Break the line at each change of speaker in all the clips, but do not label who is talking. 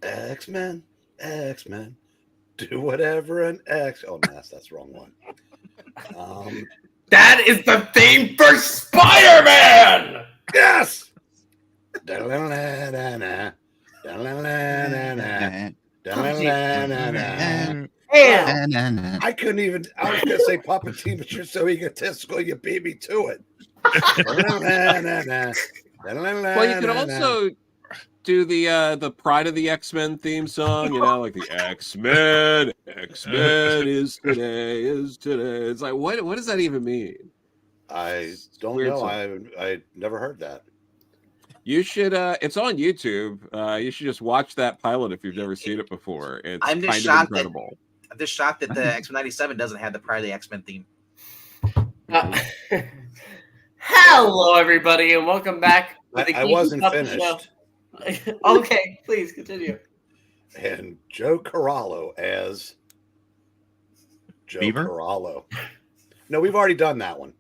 X-Men, X-Men, do whatever an X. Oh, no, that's the wrong one.
That is the theme for Spider-Man!
Yes! I couldn't even. I was going to say puppeteer, but you're so egotistical, you beat me to it.
Well, you could also do the Pride of the X-Men theme song, like the X-Men is today. It's like, what does that even mean?
I don't know. I never heard that.
You should. It's on YouTube. You should just watch that pilot if you've never seen it before. It's
I'm just
kind of incredible.
I'm just shocked that the X-Men 97 doesn't have the Pride of the X-Men theme.
Hello, everybody, and welcome back.
I wasn't finished.
Show. Okay, please continue.
And Joe Corallo as Joe
Beaver?
Corallo. No, we've already done that one.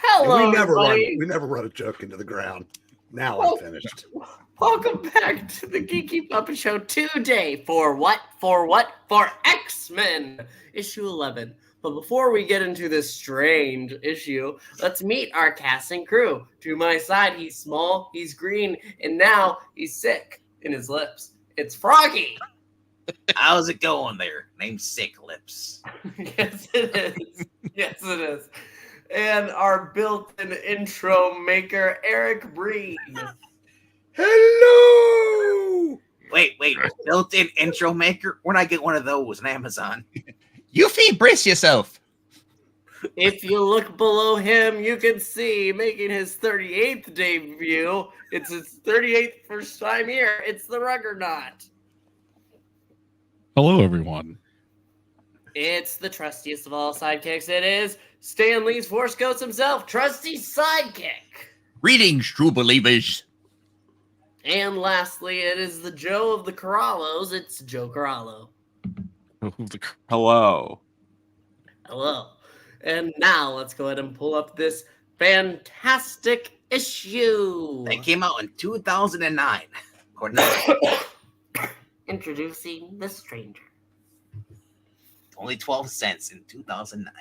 Hello,
we
everybody.
never run a joke into the ground. Now I'm finished.
Welcome back to the Geeky Puppet Show today. For what? For X-Men issue 11. But before we get into this strange issue, let's meet our cast and crew. To my side, he's small, he's green, and now he's sick in his lips. It's Froggy.
How's it going there? Name's Sick Lips.
Yes, it is. Yes, it is. And our built-in intro maker, Eric Breen.
Hello!
Wait. Built-in intro maker? When I get one of those on Amazon.
Yuffie, brace yourself.
If you look below him, you can see making his 38th debut. It's his 38th first time here. It's the Ruggernaut.
Hello, everyone.
It's the trustiest of all sidekicks. It is Stan Lee's Force Ghost himself, trusty sidekick.
Greetings, true believers.
And lastly, it is the Joe of the Corallos. It's Joe Corallo.
Hello.
Hello. And now let's go ahead and pull up this fantastic issue.
They came out in 2009.
Introducing the Stranger.
Only 12 cents in 2009.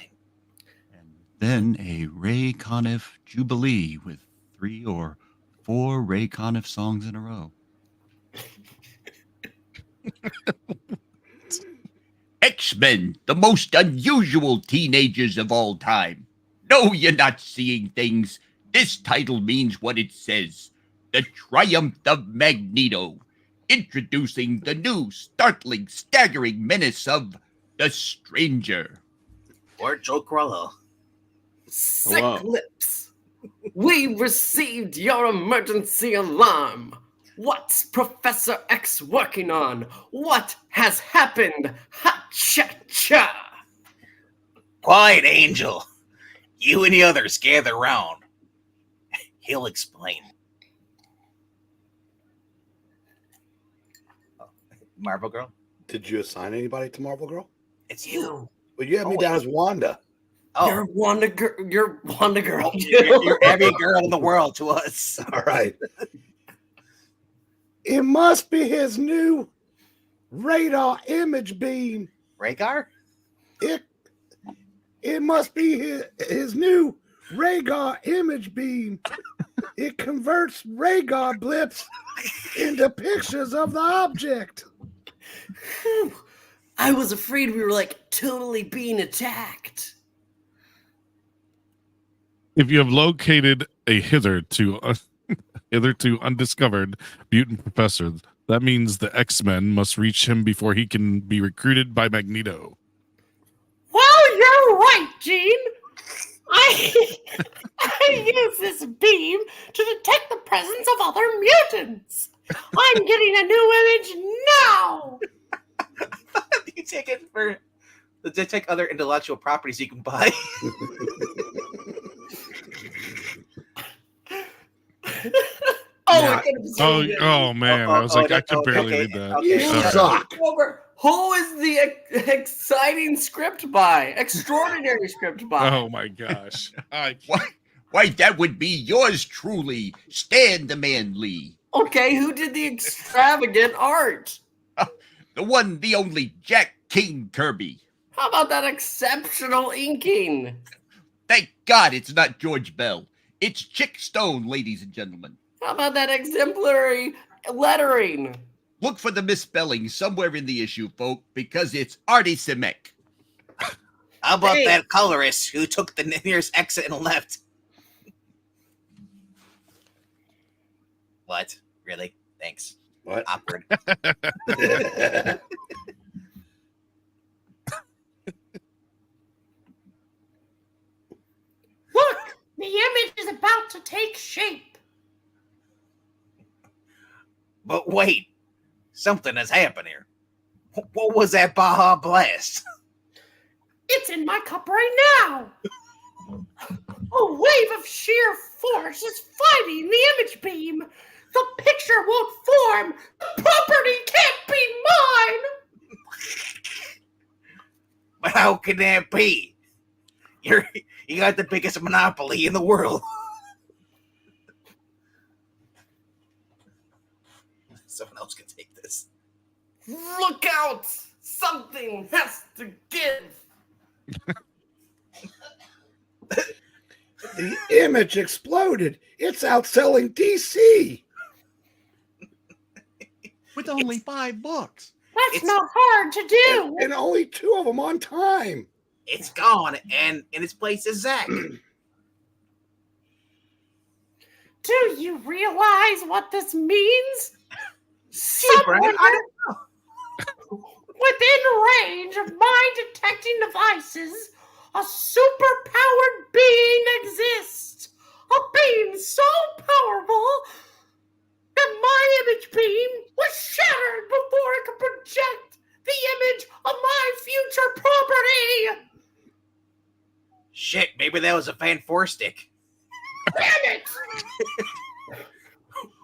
And then a Ray Conniff Jubilee with 3 or 4 Ray Conniff songs in a row. X-Men, the most unusual teenagers of all time. No, you're not seeing things. This title means what it says. The Triumph of Magneto. Introducing the new, startling, staggering menace of the Stranger.
Or Joe Corallo.
Sick Lips. We received your emergency alarm. What's Professor X working on? What has happened? Ha-cha-cha!
Quiet, Angel. You and the others gather round. He'll explain. Marvel Girl?
Did you assign anybody to Marvel Girl?
It's you.
Well, you have me down as Wanda.
Oh.
You're Wanda Girl.
You're every girl in the world to us.
All right. It must be his new radar image beam.
Rhaegar?
It must be his new Rhaegar image beam. It converts Rhaegar blips into pictures of the object.
I was afraid we were totally being attacked.
If you have located a hitherto undiscovered mutant professor, that means the X-Men must reach him before he can be recruited by Magneto.
Well, you're right, Gene. I use this beam to detect the presence of other mutants. I'm getting a new image now.
You take it for the detect other intellectual properties you can buy.
Oh man! I was I could barely read that.
Okay.
Suck.
Who is the exciting script by? Extraordinary script by?
Oh my gosh!
Why, that would be yours truly, Stan the Man Lee.
Okay, who did the extravagant art?
The one, the only Jack King Kirby.
How about that exceptional inking?
Thank God it's not George Bell. It's Chick Stone, ladies and gentlemen.
How about that exemplary lettering?
Look for the misspelling somewhere in the issue, folk, because it's Artie Simek.
How about
Hey.
that colorist who took the nearest exit and left? What? Really? Thanks.
What?
Awkward.
Look, the image is about to take shape.
But wait, something has happened here. What was that Baja Blast?
It's in my cup right now. A wave of sheer force is fighting the image beam. The picture won't form. The property can't be mine.
But how can that be? You got the biggest monopoly in the world. Someone else can take this.
Look out! Something has to give.
The image exploded. It's outselling DC.
With only 5 books.
That's
It's-
not hard to do.
And only 2 of them on time.
It's gone, and in its place is Zach.
Do you realize what this means?
Gee, Brian, I
Within range of my detecting devices, a superpowered being exists. A being so powerful that my image beam was shattered before it could project the image of my future property.
Shit, maybe that was a Fan 4 stick.
Damn it!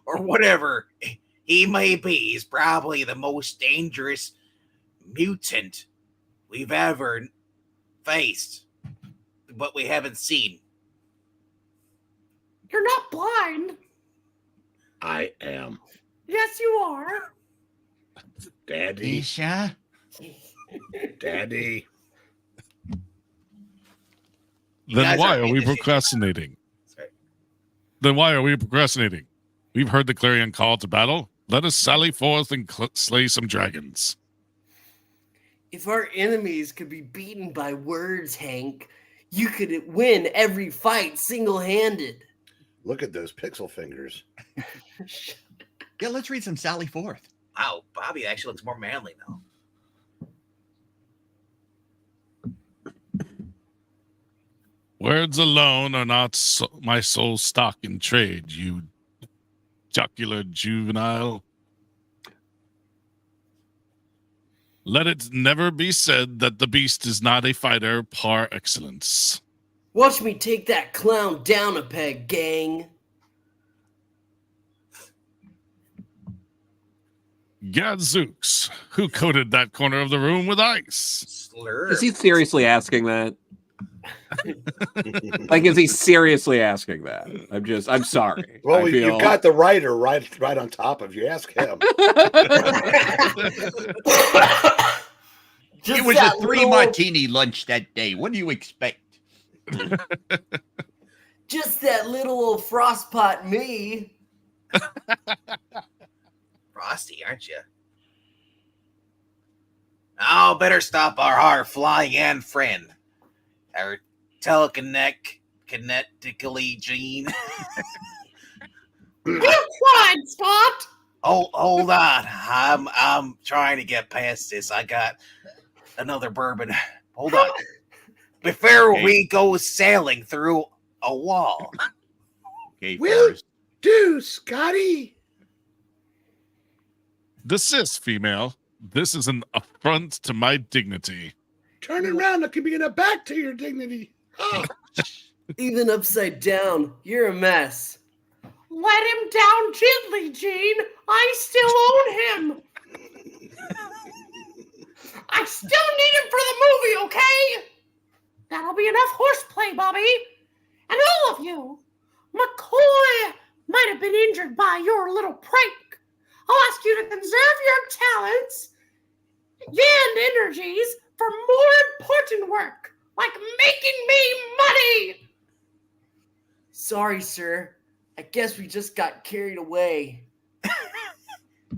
Or whatever he may be. He's probably the most dangerous mutant we've ever faced, but we haven't seen.
You're not blind.
I am.
Yes, you are.
Daddy.
Isha?
Daddy.
You guys
Then why
aren't
are we
in this-
procrastinating?
Sorry.
Then why are we procrastinating? We've heard the clarion call to battle. Let us sally forth and slay some dragons.
If our enemies could be beaten by words, Hank, you could win every fight single-handed.
Look at those pixel fingers.
Yeah, let's read some Sally Forth.
Wow, Bobby actually looks more manly now.
Words alone are not my sole stock in trade, you jocular juvenile. Let it never be said that the beast is not a fighter par excellence.
Watch me take that clown down a peg, gang.
Gadzooks, who coated that corner of the room with ice?
Slur.
Is he seriously asking that? Like, is he seriously asking that? I'm sorry.
Well,
I feel...
you got the writer right on top of you. Ask him.
It was a 3-martini lunch that day. What do you expect?
Just that little old frostpot me.
Frosty, aren't you? Now, better stop our flying friend. Our kinetically gene.
You're fine, Scott.
Hold on. I'm trying to get past this. I got another bourbon. Hold on. Before we go sailing through a wall.
Okay,
Will
Forrest.
do, Scotty.
Desist, female. This is an affront to my dignity.
Turn around. It could be in a back to your dignity. Oh,
Even upside down, you're a mess. Let him down gently, Gene. I still own him. I still need him for the movie, okay? That'll be enough horseplay, Bobby. And all of you, McCoy, might have been injured by your little prank. I'll ask you to conserve your talents and energies for more important work, like making me money. Sorry, sir. I guess we just got carried away.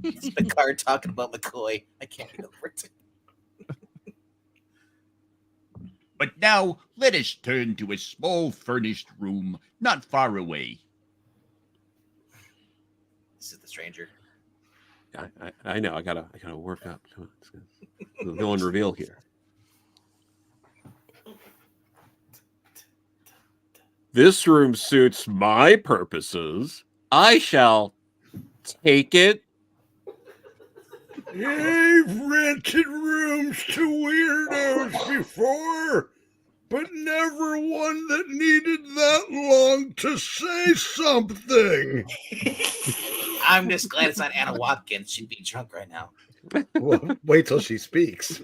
It's Picard talking about McCoy. I can't get over it.
But now let us turn to a small furnished room not far away.
This is the stranger.
I know. I gotta work up. Come on, go and reveal here. This room suits my purposes. I shall take it.
I've rented rooms to weirdos before, but never one that needed that long to say something.
I'm just glad it's not Anna Watkins. She'd be drunk right now.
Well, wait till she speaks.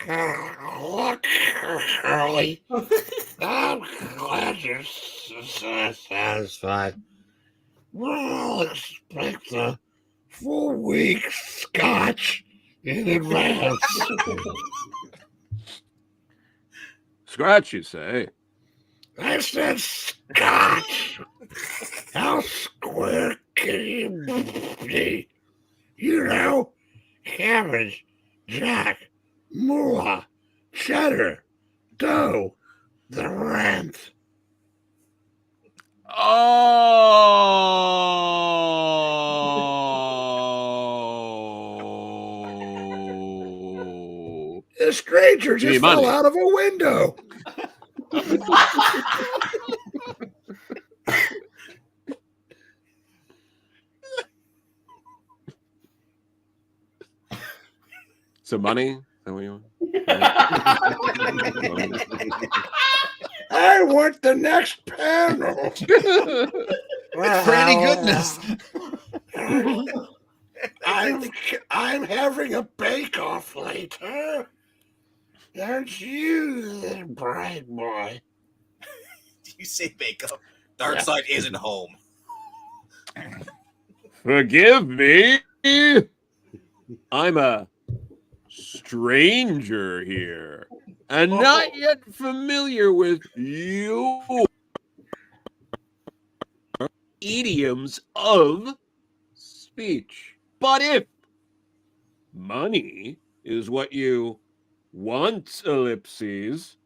Look, Shirley, I'm glad you're satisfied. We'll expect a full week scotch in advance.
Scratch, you say?
I said scotch. How square can you be? You know, cabbage, jack, moolah, cheddar, dough, the rent.
Oh.
The stranger just
money.
fell out of a window.
So money? Is that what you want?
I want the next panel.
For any goodness.
I'm having a bake-off later. Aren't you the bright boy?
You say bake-off. Darkseid isn't home.
Forgive me. I'm a stranger here and not yet familiar with your idioms of speech. But if money is what you want, ellipses,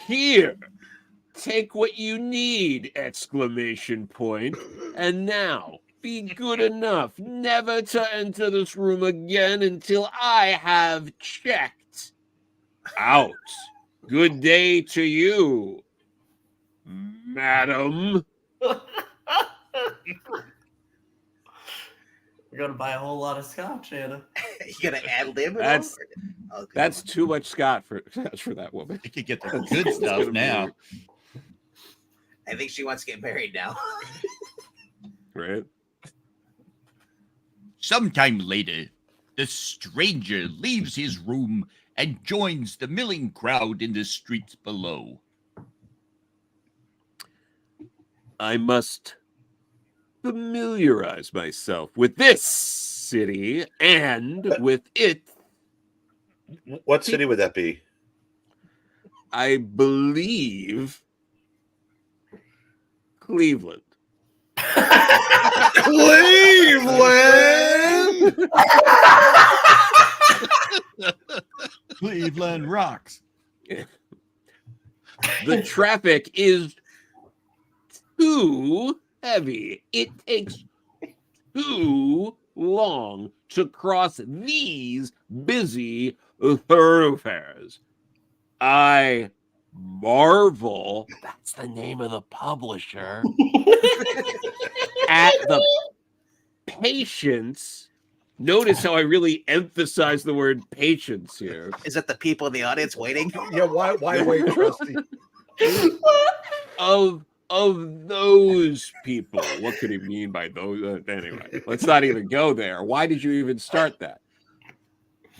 here, take what you need, exclamation point. And now, be good enough never to enter this room again until I have checked out. Good day to you, madam.
You're gonna buy a whole lot of scotch, Anna.
You gonna ad lib it?
That's too much scotch for that woman.
You could get the good stuff now.
I think she wants to get married now.
Right?
Sometime later, the stranger leaves his room and joins the milling crowd in the streets below.
I must familiarize myself with this city and with it.
What city would that be?
I believe Cleveland.
Cleveland!
Cleveland rocks.
The traffic is too heavy. It takes too long to cross these busy thoroughfares. I marvel, that's the name of the publisher, at the patience. Notice how I really emphasize the word patience here.
Is that the people in the audience waiting?
Yeah, why wait, Trusty?
Of those people. What could he mean by those? Anyway, let's not even go there. Why did you even start that?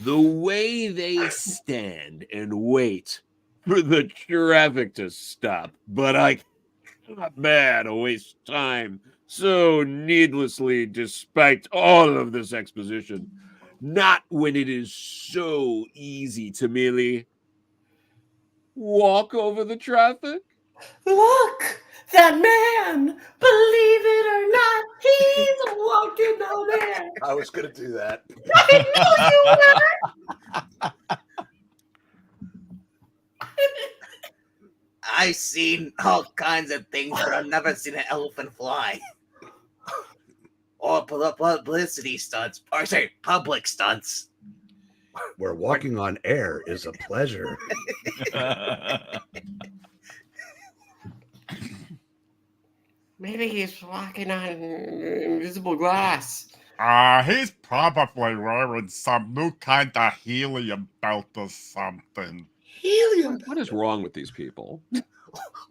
The way they stand and wait for the traffic to stop, but I cannot bear to waste time so needlessly despite all of this exposition. Not when it is so easy to merely walk over the traffic.
Look, that man! Believe it or not, he's walking down there.
I was going to do that.
I knew you were.
I've seen all kinds of things, but I've never seen an elephant fly. Or publicity stunts. Or sorry, public stunts.
Where walking on air is a pleasure.
Maybe he's walking on invisible glass.
He's probably wearing some new kind of helium belt or something.
Helium.
What is wrong with these people?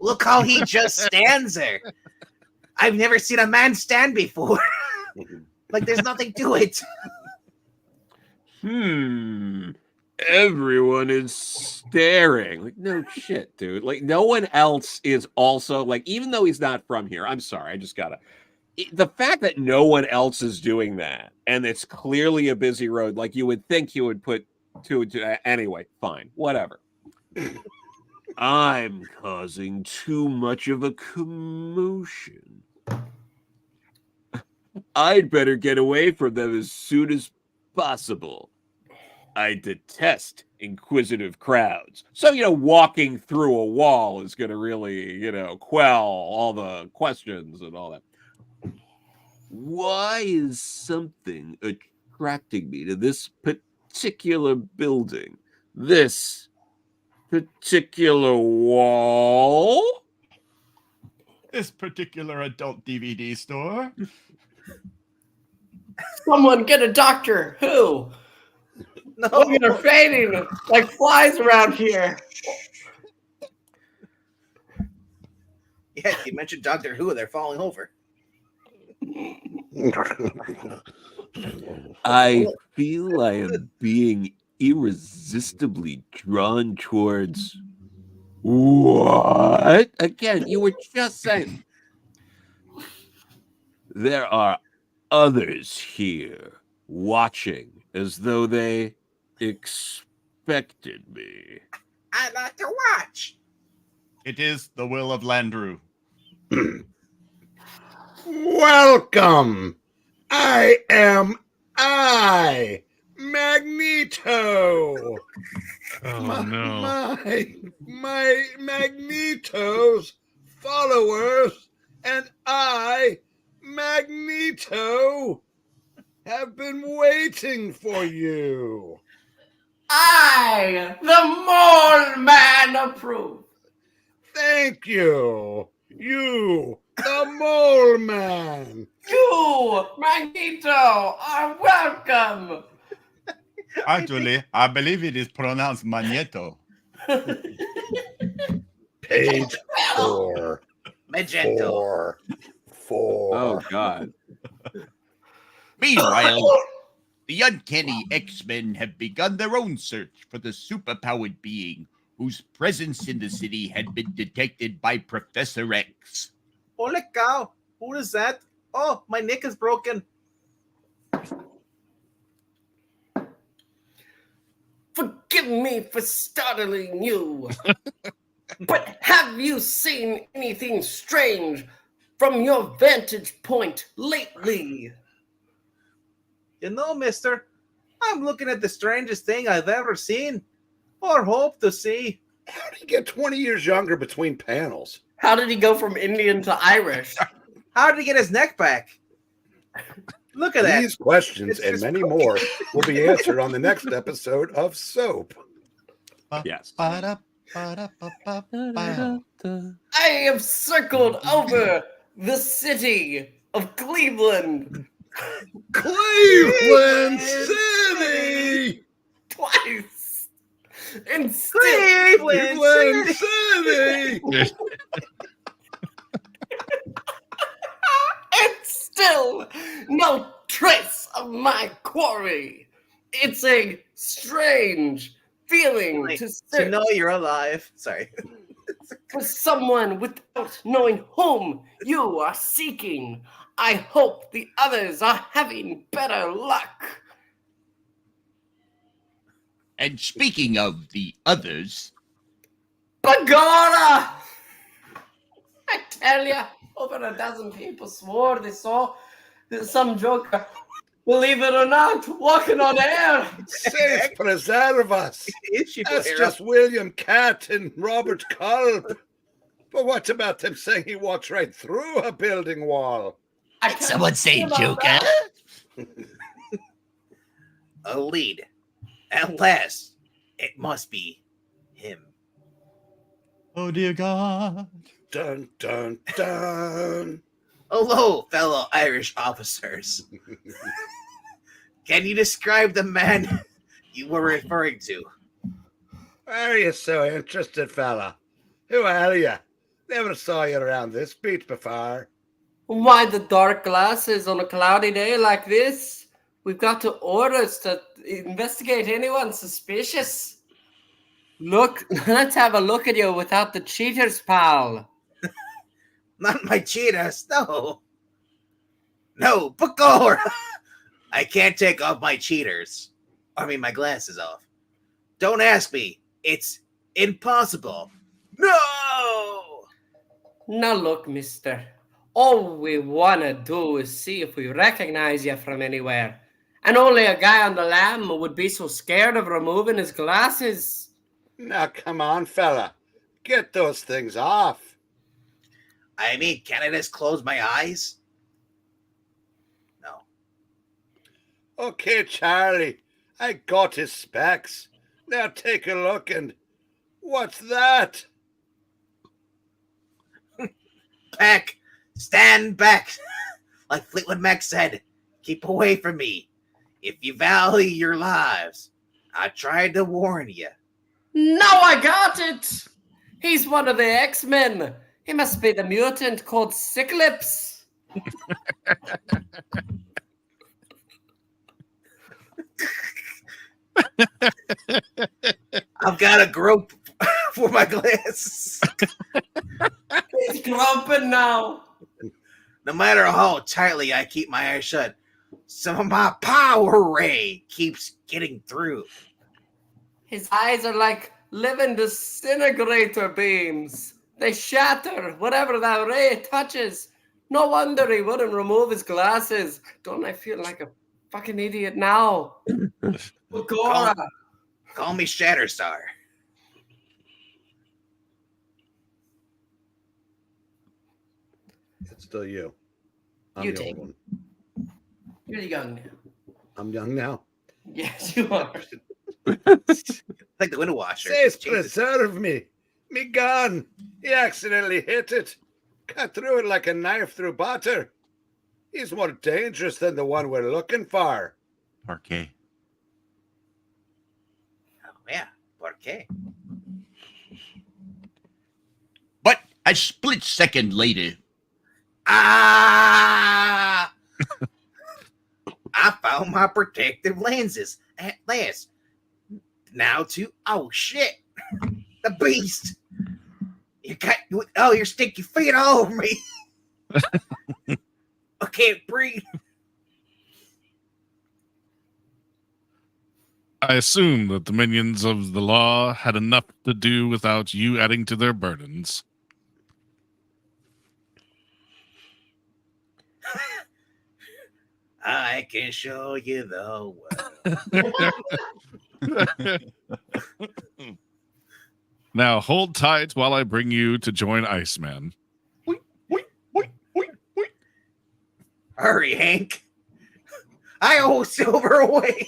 Look how he just stands there. I've never seen a man stand before. Like there's nothing to it.
Everyone is staring. Like, no shit, dude. Like, no one else is also, like, even though he's not from here, I'm sorry, I just gotta. The fact that no one else is doing that, and it's clearly a busy road, like, you would think you would put anyway, fine, whatever. I'm causing too much of a commotion. I'd better get away from them as soon as possible. I detest inquisitive crowds. So, walking through a wall is going to really, quell all the questions and all that. Why is something attracting me to this particular building? This particular wall?
This particular adult DVD store.
Someone get a doctor. Who?
No.
Women are fainting like flies around here.
Yeah, you mentioned Doctor Who, they're falling over.
I feel I am being irresistibly drawn towards what? Again, you were just saying. There are others here watching as though they expected me.
I'd like to watch.
It is the will of Landru.
Welcome. I am Magneto.
Oh no.
My Magneto's followers and I, Magneto, have been waiting for you.
I, the Mole Man, approve.
Thank you. You, the Mole Man.
You, Magneto, are welcome.
Actually, I believe it is pronounced Magneto.
Page 4.
Magento.
4.
Oh, God.
Meanwhile, the uncanny X-Men have begun their own search for the superpowered being whose presence in the city had been detected by Professor X.
Holy cow. Who is that? Oh, my neck is broken.
Forgive me for startling you, but have you seen anything strange from your vantage point lately?
You know, mister, I'm looking at the strangest thing I've ever seen or hope to see.
How did he get 20 years younger between panels?
How did he go from Indian to Irish?
How did he get his neck back? Look at that.
These questions
It's
and
just-
many more will be answered on the next episode of Soap.
Yes.
Ba-da-ba-da-ba-ba-ba.
I have circled over the city of Cleveland
Cleveland City!
twice. And still,
Cleveland City!
and still no trace of my quarry. It's a strange feeling
Like,
to
to
search
know you're alive. Sorry.
for someone without knowing whom you are seeking. I hope the others are having better luck.
And speaking of the others,
Bagora! I tell ya, over a dozen people swore they saw some joker, believe it or not, walking on air.
Saints preserve us.
Is she
That's
Blair?
just William Catt and Robert Culp. But what about them saying he walked right through a building wall?
I
did
can't
someone say
about
Joker?
that.
A lead. At last, it must be him.
Oh dear God.
Dun, dun, dun.
Hello, fellow Irish officers. Can you describe the man you were referring to?
Why are you so interested, fella? Who are you? Never saw you around this beach before.
Why the dark glasses on a cloudy day like this? We've got to orders to investigate anyone suspicious. Look, let's have a look at you without the cheaters, pal.
Not my cheetahs, no. No, Bagora! I can't take off my cheaters. My glasses off. Don't ask me. It's impossible. No!
Now look, mister. All we want to do is see if we recognize you from anywhere. And only a guy on the lam would be so scared of removing his glasses.
Now, come on, fella. Get those things off.
Can I just close my eyes? No.
Okay, Charlie. I got his specs. Now take a look and... What's that?
Back! Stand back! Like Fleetwood Mac said, keep away from me. If you value your lives, I tried to warn you.
Now I got it! He's one of the X-Men. He must be the mutant called Cyclops.
I've got a grope for my glasses.
He's grumping now.
No matter how tightly I keep my eyes shut, some of my power ray keeps getting through.
His eyes are like living disintegrator beams. They shatter whatever that ray touches. No wonder he wouldn't remove his glasses. Don't I feel like a fucking idiot now? Bagora.
Call me Shatterstar.
It's still you. I'm
You
the
take
old one.
You're young now.
I'm young now.
Yes, you are.
Like the window washer.
Saints
Jesus.
preserve me. Me gun. He accidentally hit it. Cut through it like a knife through butter. He's more dangerous than the one we're looking for.
Parquet.
Oh, yeah. ¿Por qué?
But a split second later,
Ah! I found my protective lenses at last. Now to oh shit, the beast! Your sticky feet all over me. I can't breathe.
I assume that the minions of the law had enough to do without you adding to their burdens.
I can show you the world.
Now hold tight while I bring you to join Iceman.
Hurry, Hank. I owe Silver away.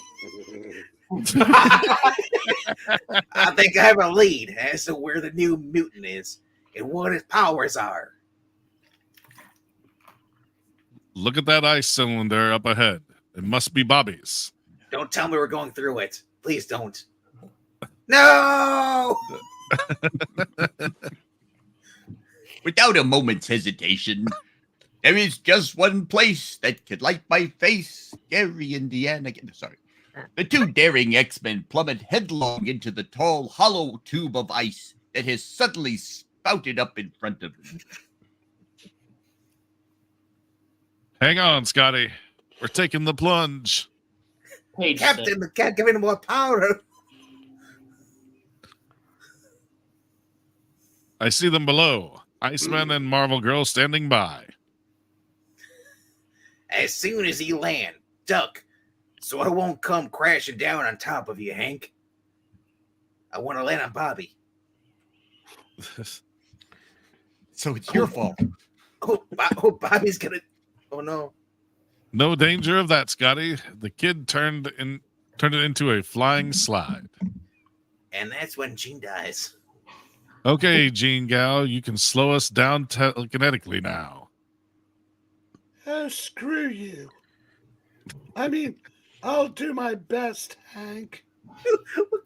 I think I have a lead as to where the new mutant is and what his powers are.
Look at that ice cylinder up ahead. It must be Bobby's.
Don't tell me we're going through it. Please don't. No!
without a moment's hesitation, there is just one place that could light my face. Gary, Indiana. Sorry. The two daring X-Men plummet headlong into the tall, hollow tube of ice that has suddenly spouted up in front of them.
Hang on, Scotty. We're taking the plunge.
Page
Captain, the cat giving him more power.
I see them below. Iceman and Marvel Girl standing by.
As soon as he land, duck, so I won't come crashing down on top of you, Hank. I want to land on Bobby.
So it's your fault.
Oh, Bobby's gonna. Oh no.
No danger of that, Scotty. The kid turned it into a flying slide.
And that's when Jean dies.
Okay, Jean Gal, you can slow us down telekinetically now.
Oh, screw you. I mean, I'll do my best, Hank.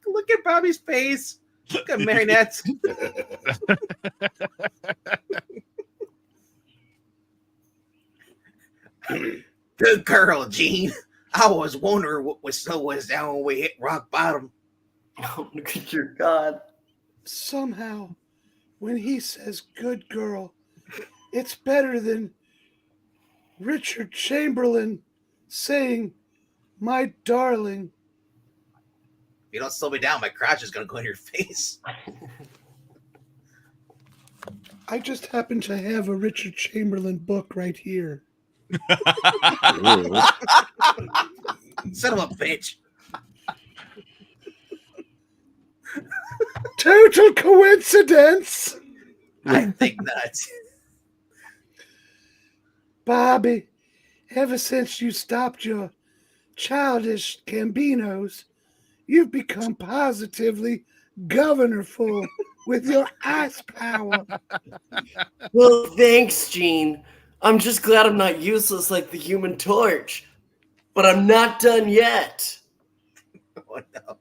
Look at Bobby's face. Look at Marionette. Good girl, Jean. I was wondering what was down when we hit rock bottom.
Oh, dear God.
Somehow, when he says good girl, it's better than Richard Chamberlain saying, my darling.
If you don't slow me down, my crotch is going to go in your face.
I just happen to have a Richard Chamberlain book right here.
Son of a bitch.
Total coincidence.
I think not.
Bobby, ever since you stopped your childish gambinos, you've become positively governorful with your ice power.
Well, thanks, Gene. I'm just glad I'm not useless like the Human Torch. But I'm not done yet.
Oh, no.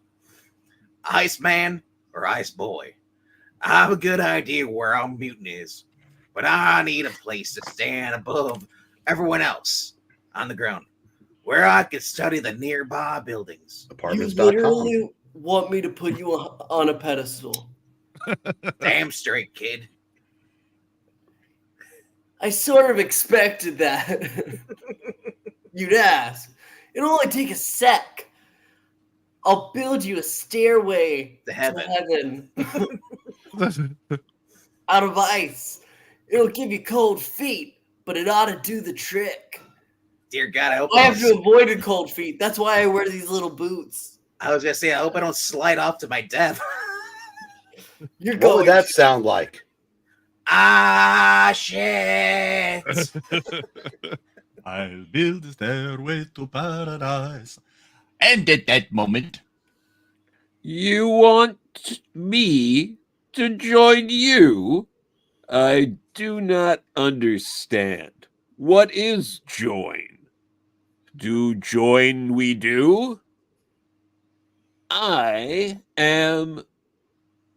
Iceman or Ice Boy, I have a good idea where our mutant is, but I need a place to stand above everyone else on the ground, where I can study the nearby buildings.
You
Apartments.com.
literally want me to put you on a pedestal.
Damn straight, kid.
I sort of expected that. You'd ask. It'll only take a sec. I'll build you a stairway
To heaven.
Out of ice. It'll give you cold feet, but it ought to do the trick.
Dear God, I hope
I have to avoid the cold feet. That's why I wear these little boots.
I was gonna say, I hope I don't slide off to my death.
You're
What
going.
would that sound like?
Ah, shit.
I'll build a stairway to paradise. And at that moment,
You want me to join you? I do not understand. What is join? Do join we do? I am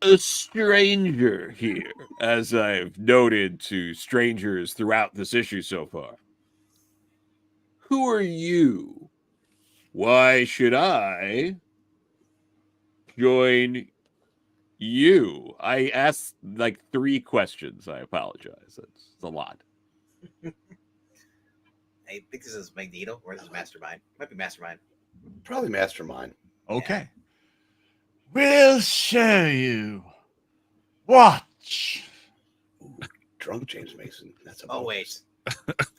a stranger here, as I've noted to strangers throughout this issue so far. Who are you? Why should I join you? I asked like 3 questions. I apologize. It's a lot.
I think this is Magneto or this is Mastermind. Might be Mastermind.
Probably Mastermind.
okay. We'll show you. Watch.
Drunk James Mason. That's a
Oh, wait.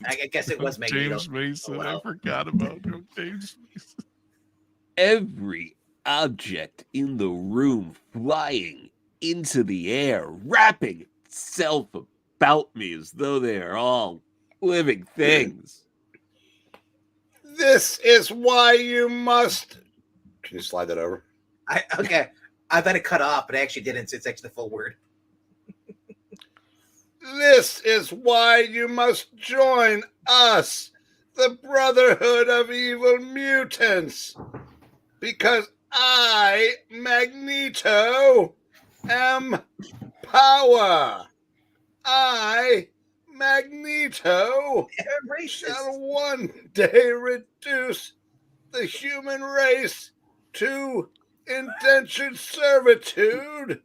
I guess it was Magneto.
James Mason.
Oh, well.
I forgot about James Mason.
Every object in the room flying into the air, wrapping itself about me as though they are all living things.
This is why you must.
Can you slide that over?
Okay. I thought it cut off, but it actually didn't. It's actually the full word.
This is why you must join us, the Brotherhood of Evil Mutants. Because I, Magneto, am power. I, Magneto, shall one day reduce the human race to indentured servitude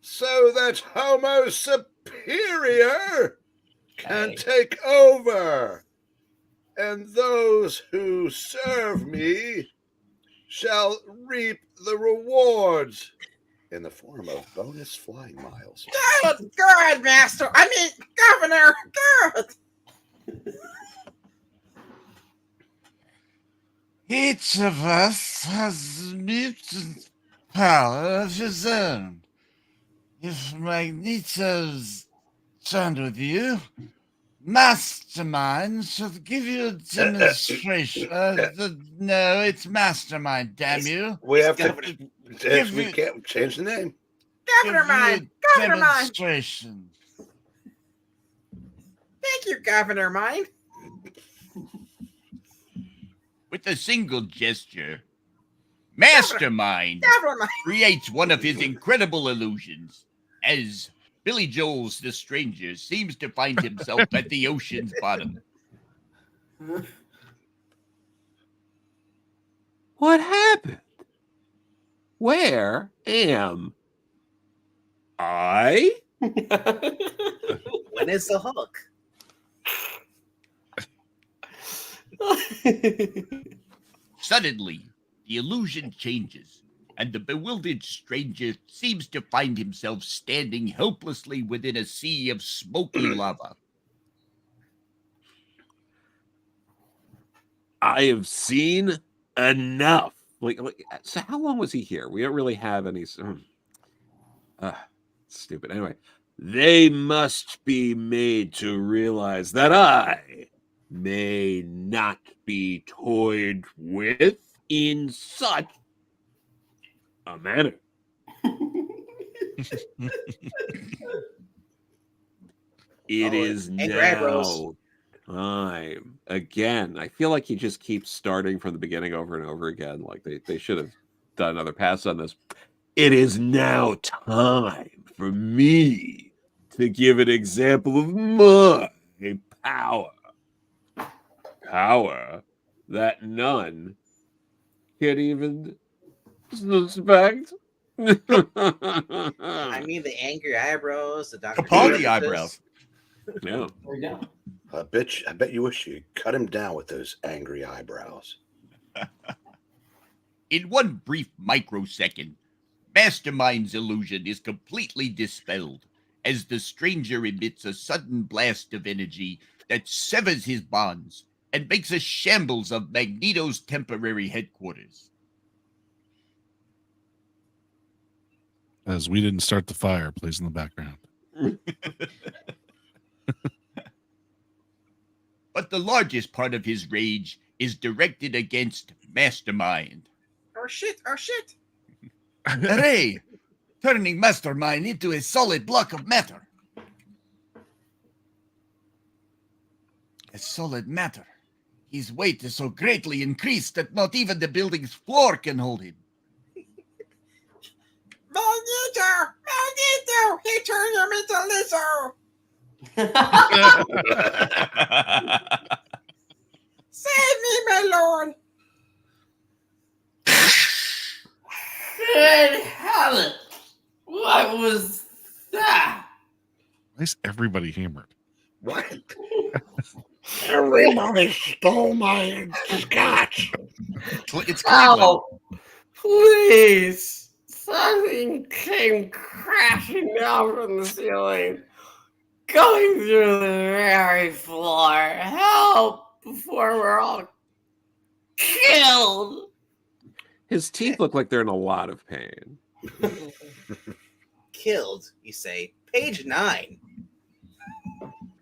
so that Homo Superior can
Hey.
take over, and those who serve me shall reap the rewards in the form of bonus flying miles.
Good, Master. I mean, Governor. Good.
Each of us has mutant power of his own. If Magneto's turned with you, Mastermind should give you a demonstration. No, it's Mastermind, damn you.
We have
Governor.
to.
Give
We
you-
can't change the name.
Governor
Give you
mine.
a
Governor mine.
demonstration.
Thank you, Governor mine.
With a single gesture, Mastermind
Governor mine.
creates one of his incredible illusions as Billy Joel's The Stranger seems to find himself at the ocean's bottom.
What happened? Where am I?
When is the hook?
Suddenly, the illusion changes, and the bewildered stranger seems to find himself standing helplessly within a sea of smoky lava.
I have seen enough. So how long was he here? We don't really have any. Stupid. Anyway, they must be made to realize that I may not be toyed with in such a manner. It is
angry eyebrows.
now time again. I feel like he just keeps starting from the beginning over and over again. Like they should have done another pass on this. It is now time for me to give an example of my power. Power that none can even suspect.
I mean, the angry eyebrows, the Dr.
Capaldi
Seuss.
eyebrows.
Yeah.
There we go.
I bet you wish you cut him down with those angry eyebrows.
In one brief microsecond, Mastermind's illusion is completely dispelled as the stranger emits a sudden blast of energy that severs his bonds and makes a shambles of Magneto's temporary headquarters.
As We Didn't Start the Fire plays in the background.
But the largest part of his rage is directed against Mastermind.
Oh shit, oh shit.
Hooray! Turning Mastermind into a solid block of matter. A solid matter. His weight is so greatly increased that not even the building's floor can hold him.
Magneto! Magneto! He turned him into Lizzo! Save me, my lord!
Good heavens! What was that?
Why is everybody hammered?
What?
Everybody stole my scotch.
It's Cleveland.
Oh, please! Something came crashing down from the ceiling, going through the very floor. Help! Before we're all killed!
His teeth look like they're in a lot of pain.
Killed, you say. Page 9.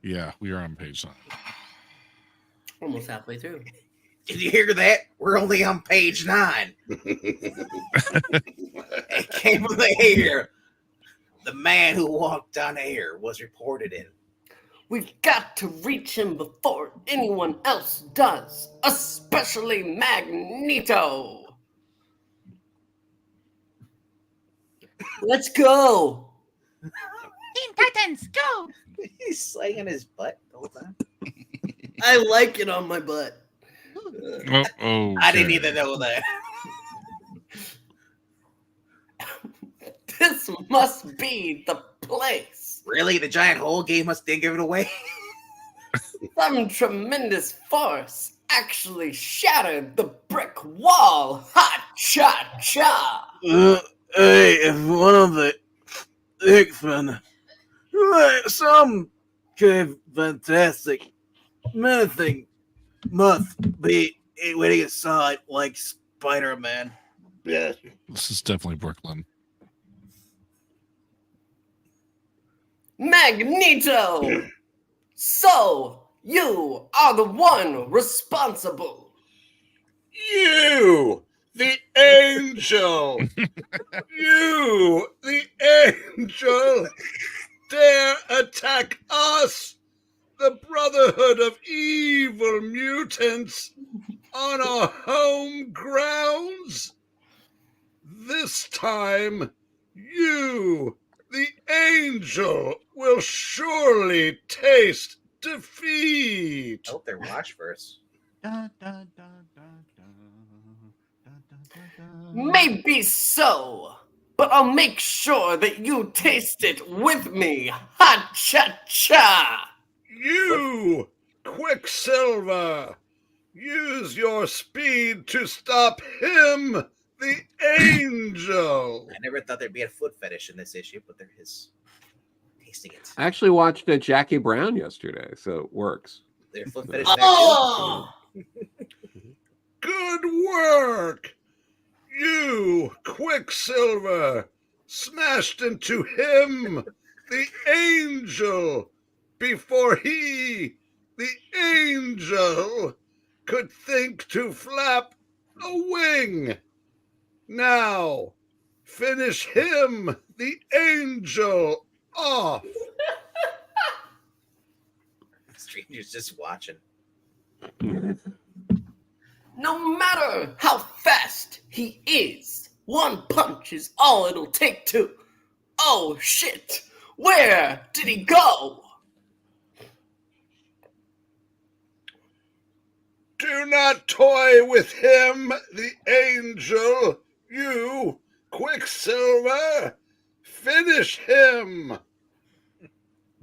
Yeah, we are on page 9.
Almost halfway through.
Did you hear that? We're only on page 9. It came from the air. The man who walked on air was reported in.
We've got to reach him before anyone else does, especially Magneto. Let's go.
Teen Titans, go!
He's slanging his butt the whole time.
I like it on my butt.
Oh,
I didn't even know that.
This must be the place.
Really? The giant hole game us didn't give it away?
Some tremendous force actually shattered the brick wall. Ha cha cha.
Hey, if one of the X-Men, some kind of fantastic menacing must be waiting aside like Spider-Man.
Yes.
this is definitely Brooklyn.
Magneto! So, you are the one responsible.
You, the angel! You, the angel! Dare attack us, the Brotherhood of evil mutants, on our home grounds? This time, you, the angel, will surely taste defeat.
I hope they're watch first.
Da, da, da, da, da, da, da, da, da.
Maybe so, but I'll make sure that you taste it with me. Ha cha cha!
You, Quicksilver, use your speed to stop him, the angel.
I never thought there'd be a foot fetish in this issue, but there is. Tasting it.
I actually watched Jackie Brown yesterday, so it works.
Their foot fetish there too.
Oh!
Good work. You, Quicksilver, smashed into him, the angel, before he, the angel, could think to flap a wing. Now, finish him, the angel, off.
Stranger's just watching.
No matter how fast he is, one punch is all it'll take to. Oh shit! Where did he go?
Do not toy with him, the angel. You, Quicksilver, finish him.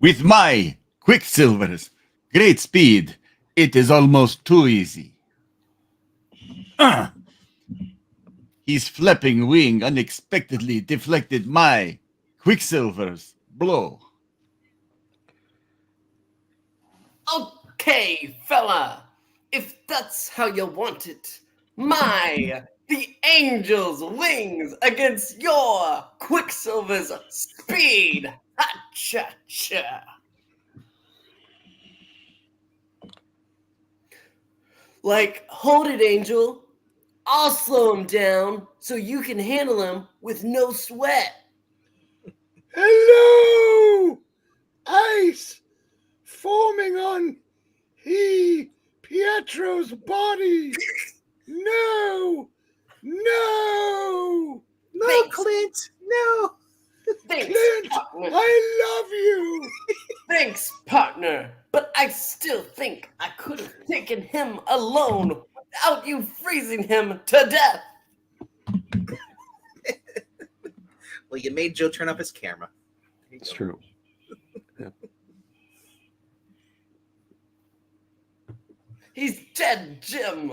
With my Quicksilver's great speed, it is almost too easy. His flapping wing unexpectedly deflected my Quicksilver's blow.
Okay, fella, if that's how you want it, the angel's wings against your Quicksilver's speed. Ha cha cha. Like, hold it, Angel. I'll slow him down so you can handle him with no sweat.
Hello! Ice forming on Pietro's body. No! No!
No,
Thanks.
Clint! No!
Thanks,
Clint,
partner.
I love you!
Thanks, partner. But I still think I could have taken him alone without you freezing him to death.
Well, you made Joe turn off his camera. There you
It's
go.
true.
He's dead, Jim.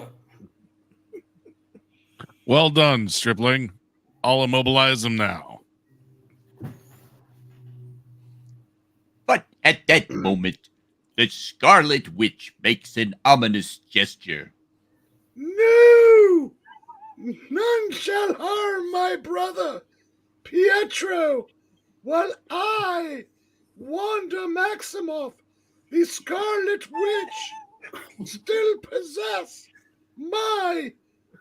Well done, stripling. I'll immobilize him now.
But at that moment, the Scarlet Witch makes an ominous gesture.
No! None shall harm my brother, Pietro, while I, Wanda Maximoff, the Scarlet Witch, still possess my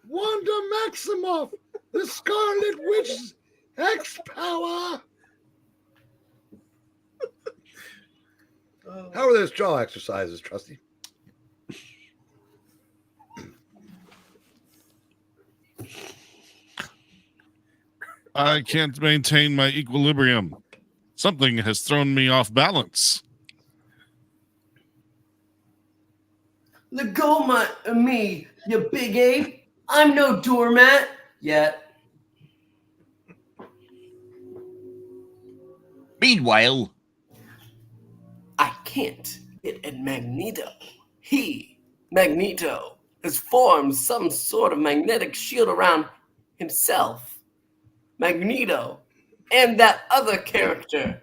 Wanda Maximoff, the Scarlet Witch's X power. How are those jaw exercises, Trusty?
I can't maintain my equilibrium. Something has thrown me off balance.
Let go of me, you big ape. I'm no doormat yet.
Meanwhile,
I can't get at Magneto. He, Magneto, has formed some sort of magnetic shield around himself. Magneto and that other character.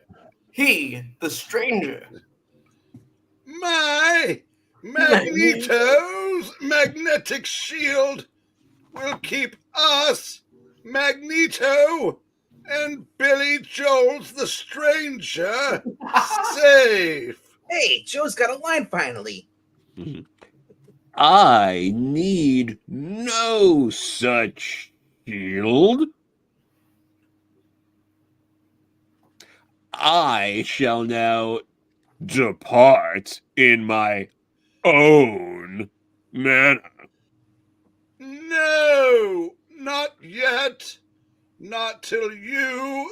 He, the stranger.
My Magneto's magnetic shield will keep us, Magneto, and Billy Joel's the stranger safe.
Hey, Joe's got a line finally.
I need no such shield. I shall now depart in my own manner.
No, not yet. Not till you,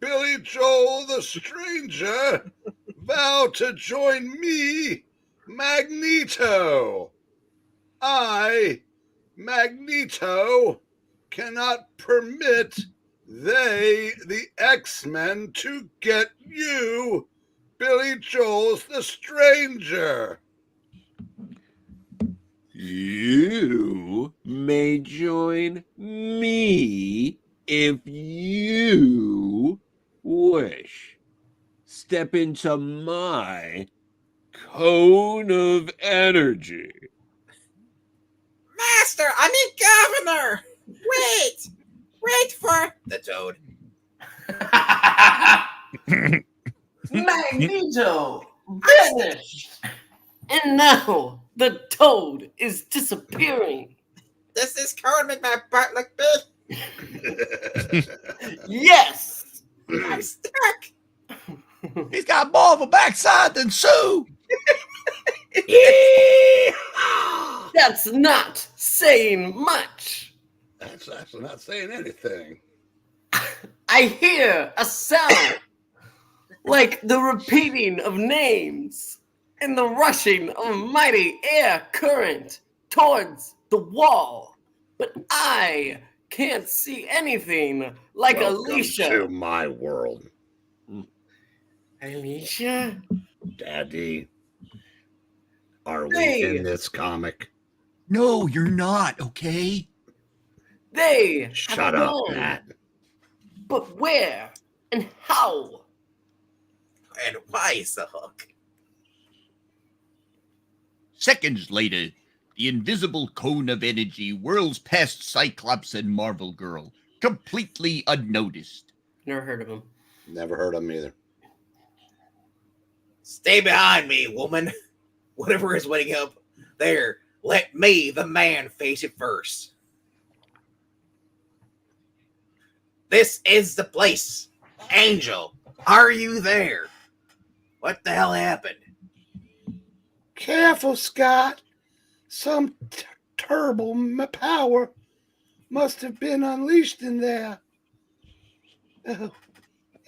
Billy Joel the stranger, vow to join me, Magneto. I, Magneto, cannot permit they, the X-Men, to get you, Billy Joel's the stranger.
You may join me if you wish. Step into my cone of energy.
Master, I mean Governor. Wait for the Toad.
Magneto vanished. And now the Toad is disappearing.
Does this cone make my butt look big?
Yes.
I'm stuck.
He's got more of a backside than Sue.
That's not saying much.
That's not saying anything.
I hear a sound like the repeating of names and the rushing of a mighty air current towards the wall. But I can't see anything like
Welcome
Alicia.
to my world,
Alicia?
Daddy. Are we
Hey.
in this comic?
No, you're not, okay?
They
Shut
have
up,
gone.
Matt.
But where and how?
And why is the hook?
seconds later, the invisible cone of energy whirls past Cyclops and Marvel Girl, completely unnoticed.
Never heard of him.
Never heard of him either.
Stay behind me, woman. Whatever is waiting up there, let me, the man, face it first. This is the place. Angel, are you there? What the hell happened?
Careful, Scott. Some terrible power must have been unleashed in there. Oh,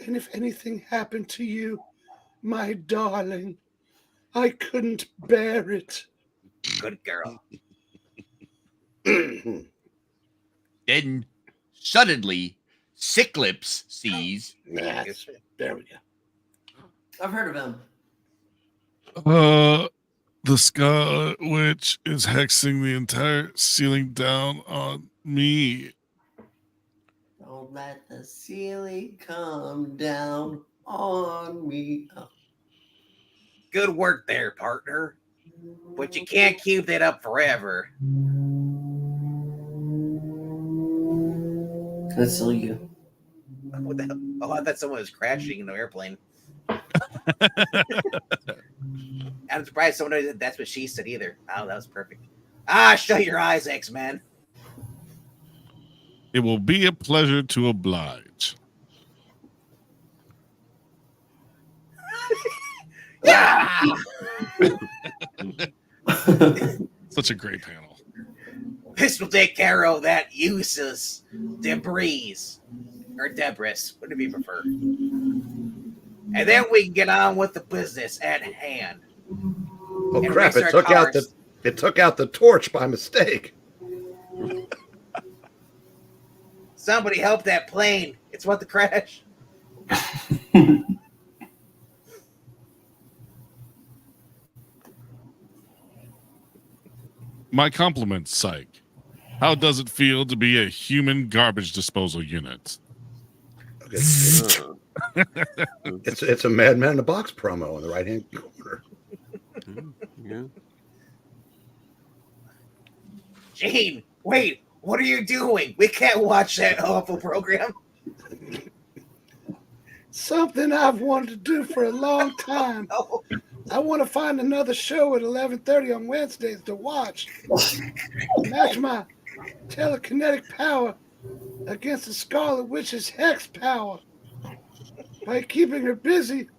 and if anything happened to you, my darling, I couldn't bear it.
Good girl.
Then, suddenly, Cyclops sees
That's, there we go.
I've heard of him.
The Scarlet Witch is hexing the entire ceiling down on me.
Don't let the ceiling come down on me. Oh.
Good work there, partner. But you can't keep that up forever.
That's still you.
What the hell? Oh, I thought someone was crashing in an airplane. I'm surprised someone did that's what she said either. Oh, that was perfect. Shut your eyes, X-Men.
It will be a pleasure to oblige.
Yeah!
Such a great panel.
This will take care of that useless debris. Or debris, whatever you prefer. And then we can get on with the business at hand.
Oh
And
crap!
race
It
our
took out
cars.
It took out the torch by mistake.
Somebody help that plane. It's about to crash.
My compliments, Psych. How does it feel to be a human garbage disposal unit?
Okay. It's a Madman in a Box promo in the right hand corner.
Yeah.
Gene, wait, what are you doing? We can't watch that awful program.
Something I've wanted to do for a long time.
No.
I want to find another show at 11:30 on Wednesdays to watch. Match my telekinetic power against the Scarlet Witch's hex power. By keeping her busy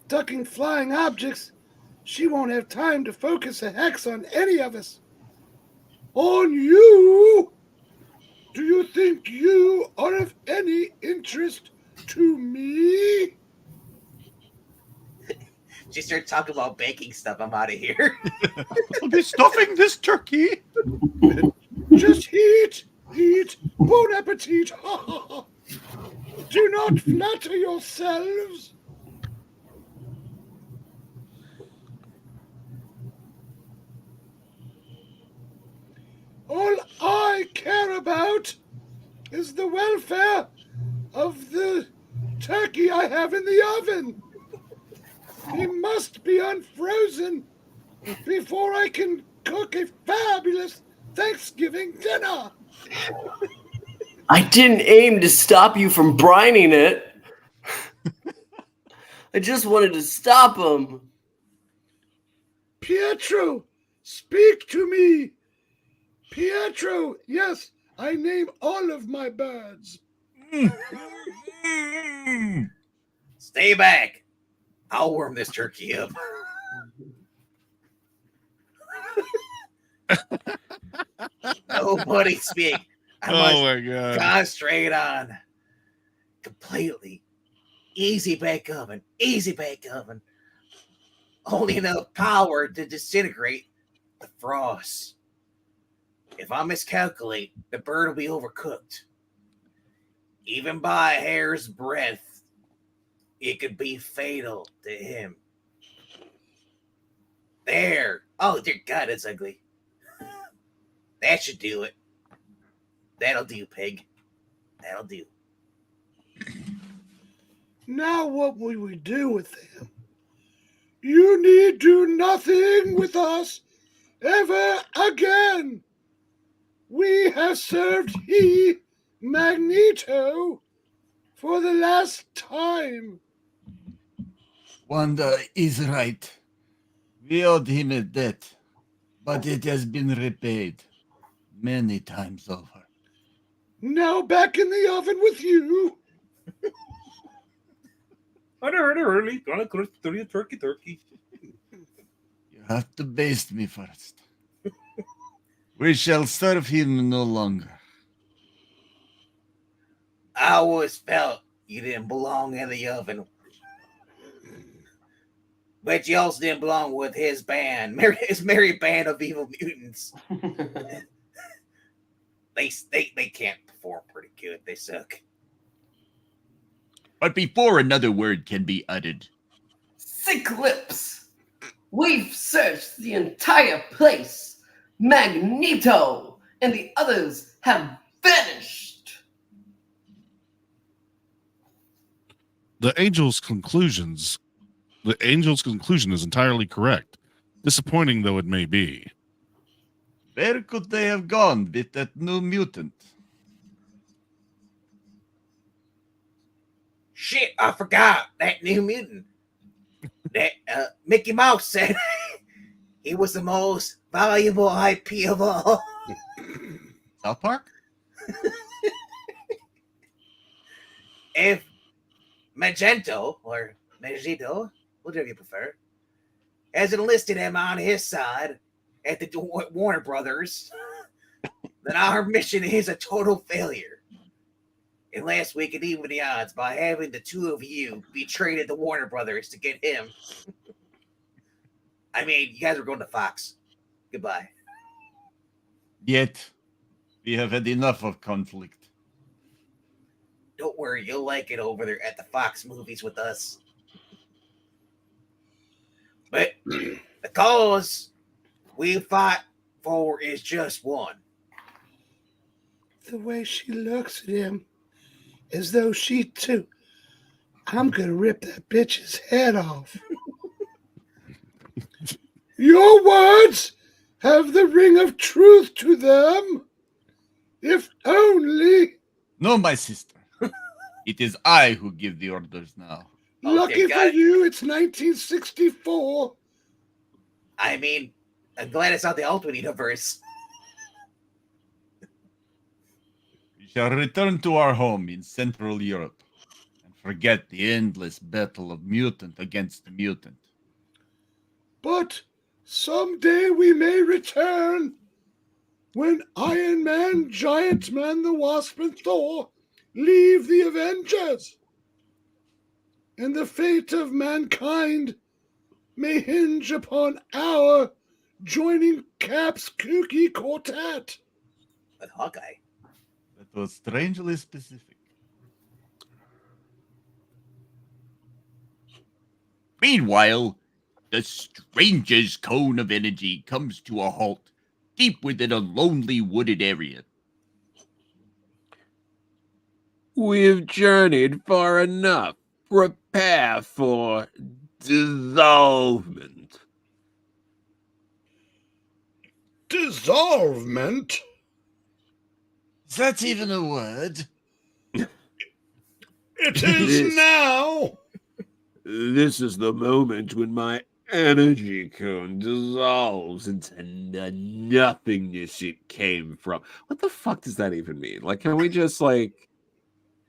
ducking flying objects, she won't have time to focus a hex on any of us. On you? Do you think you are of any interest to me?
She started talking about baking stuff. I'm out of here.
I'll be stuffing this turkey.
Just eat, bon appetit. Do not flatter yourselves. All I care about is the welfare of the turkey I have in the oven. He must be unfrozen before I can cook a fabulous Thanksgiving dinner.
I didn't aim to stop you from brining it. I just wanted to stop him.
Pietro, speak to me. Pietro, yes, I name all of my birds.
Stay back. I'll warm this turkey up. Nobody speak. I must
my god.
concentrate on completely easy bake oven. Easy bake oven. Only enough power to disintegrate the frost. If I miscalculate, the bird will be overcooked. Even by a hair's breadth, it could be fatal to him. There. Oh, dear God, it's ugly. That should do it. That'll do, pig. That'll do.
Now what will we do with them? You need do nothing with us ever again. We have served Magneto for the last time.
Wanda is right. We owed him a debt, but it has been repaid many times over.
Now back in the oven with you.
Early. Gonna cook the turkey.
You have to baste me first. We shall serve him no longer.
I always felt you didn't belong in the oven. But you also didn't belong with his band, his merry band of evil mutants. They can't perform pretty good. They suck.
But before another word can be uttered,
Sick lips. We've searched the entire place. Magneto and the others have vanished.
The angel's conclusion is entirely correct. Disappointing though it may be.
Where could they have gone with that new mutant?
Shit, I forgot that new mutant. That Mickey Mouse said he was the most valuable IP of all.
South Park?
If Magneto, whatever you prefer, has enlisted him on his side at the Warner Brothers, then our mission is a total failure. Unless we can even the odds by having the two of you be traded to Warner Brothers to get him. I mean, you guys are going to Fox. Goodbye.
Yet, we have had enough of conflict.
Don't worry, you'll like it over there at the Fox movies with us. But the cause we fight for is just one.
The way she looks at him, as though she too. I'm gonna rip that bitch's head off. Your words have the ring of truth to them. If only.
No, my sister. It is I who give the orders now.
Oh,
Lucky
dear
for
God.
you, it's 1964.
I mean, I'm glad it's not the Ultimate Universe.
We shall return to our home in Central Europe and forget the endless battle of mutant against mutant.
But someday we may return when Iron Man, Giant Man, the Wasp, and Thor leave the Avengers. And the fate of mankind may hinge upon our joining Cap's kooky quartet.
With Hawkeye.
That was strangely specific.
Meanwhile, the stranger's cone of energy comes to a halt deep within a lonely wooded area.
We've journeyed far enough. Prepare for dissolvement.
Dissolvement?
Is that even a word?
It is
This-
now.
This is the moment when my energy cone dissolves into the nothingness it came from. What the fuck does that even mean? Like, can we just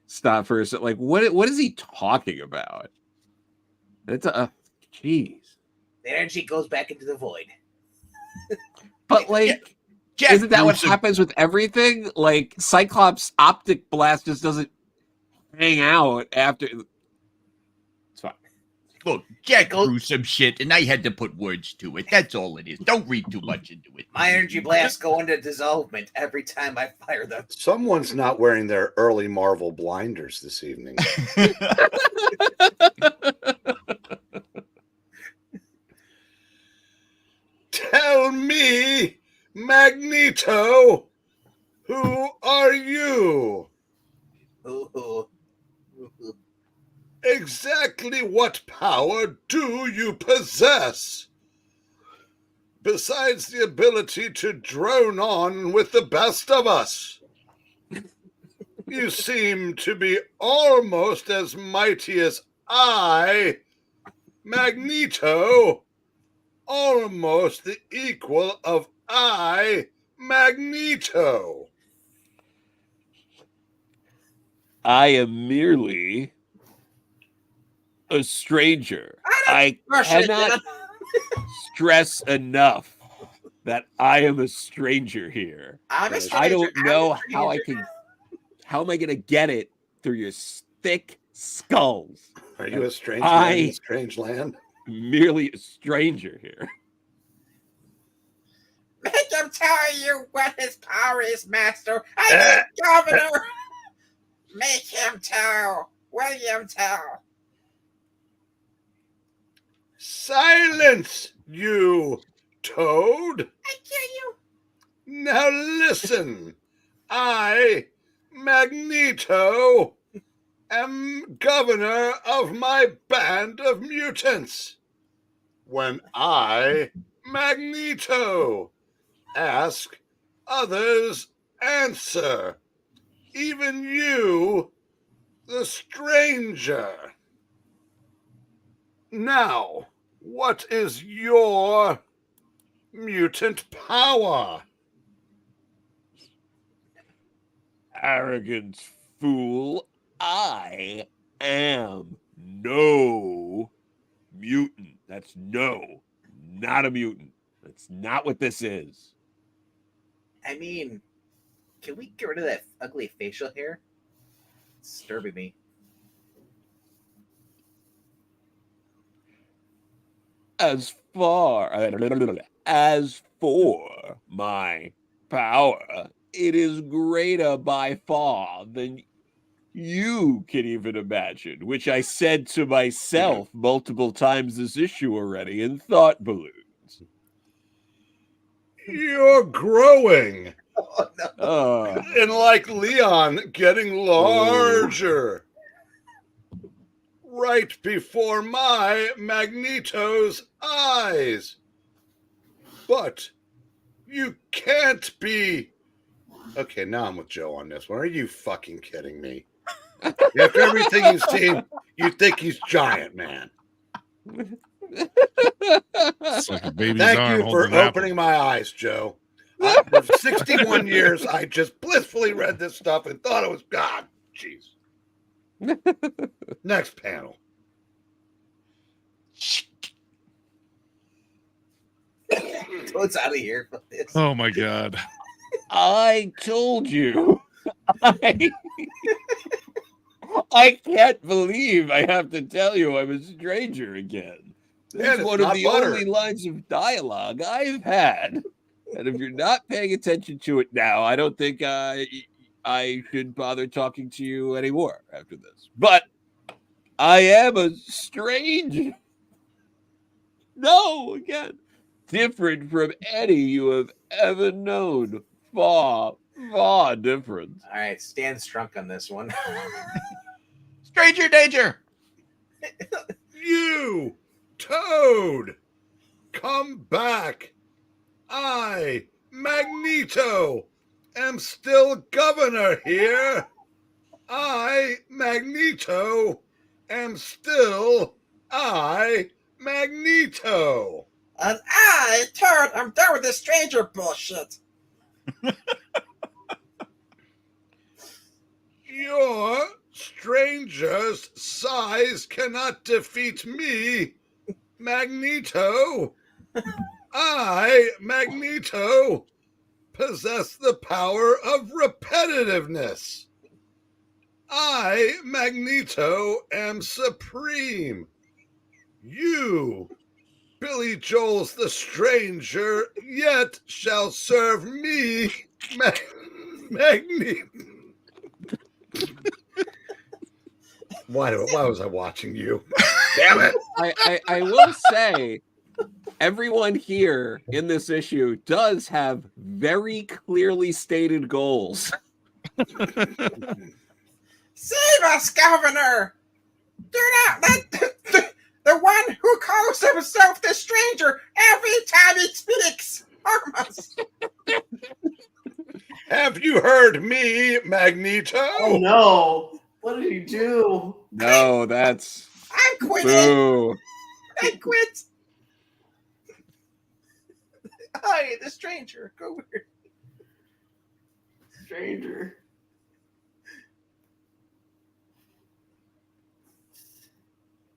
stop for a second? Like, what is he talking about? It's jeez.
The energy goes back into the void.
But like,
Jack
isn't that what
Gruesome-
happens with everything? Like, Cyclops' optic blast just doesn't hang out after. It's fine.
Look, Jack grew some shit, and I had to put words to it. That's all it is. Don't read too much into it.
My energy blasts go into dissolvement every time I fire them.
Someone's not wearing their early Marvel blinders this evening.
Tell me, Magneto, who are you?
Ooh.
Exactly what power do you possess? Besides the ability to drone on with the best of us. You seem to be almost as mighty as I, Magneto, almost the equal of I, Magneto.
I am merely a stranger. I cannot stress enough that I am a stranger here.
I'm a
I
stranger.
don't
I'm
know
a
how I
stranger.
can. How am I going to get it through your thick skulls?
Are you a strange
I-
man in a strange land?
Merely a stranger here.
Make him tell you what his power is, Master. I'm the governor. Make him tell. William tell.
Silence, you toad.
I kill you.
Now listen. I, Magneto, am governor of my band of mutants. When I, Magneto, ask, others answer. Even you, the stranger. Now, what is your mutant power?
Arrogant fool. I am no mutant. That's no, not a mutant. That's not what this is.
I mean, can we get rid of that ugly facial hair? It's disturbing me.
As for my power, it is greater by far than you can even imagine, which I said to myself multiple times this issue already in thought balloons.
You're growing.
Oh, no.
And like Leon, getting larger. Right before my Magneto's eyes. But you can't be. Okay, now I'm with Joe on this one. Are you fucking kidding me? After everything you've seen, you think he's giant, man.
It's like a baby's
Thank
arm
you for
holding an apple.
opening my eyes, Joe. For 61 years, I just blissfully read this stuff and thought it was God. Jeez. Next panel.
What's out of here?
Oh my god.
I told you. I can't believe I have to tell you I'm a stranger again. That's
it's
one of
not
the
butter.
only lines of dialogue I've had. And if you're not paying attention to it now, I don't think I should bother talking to you anymore after this. But I am a stranger. No, again, different from any you have ever known. Far, far different.
All right, Stan's drunk on this one.
Stranger danger.
You, Toad, come back. I, Magneto, am still governor here. I, Magneto, am still Magneto.
And I, Toad, I'm done with this stranger bullshit.
Your stranger's size cannot defeat me, Magneto. I, Magneto, possess the power of repetitiveness. I, Magneto, am supreme. You, Billy Joel's the stranger, yet shall serve me, Magneto. Why was I watching you? Damn it.
I will say, everyone here in this issue does have very clearly stated goals.
Save us, Governor! Do not let the one who calls himself the stranger every time he speaks harm us.
Have you heard me, Magneto?
Oh no! What did he do?
No, that's
I'm quitting.
boo.
I quit. Hi, the stranger. Go weird.
Stranger.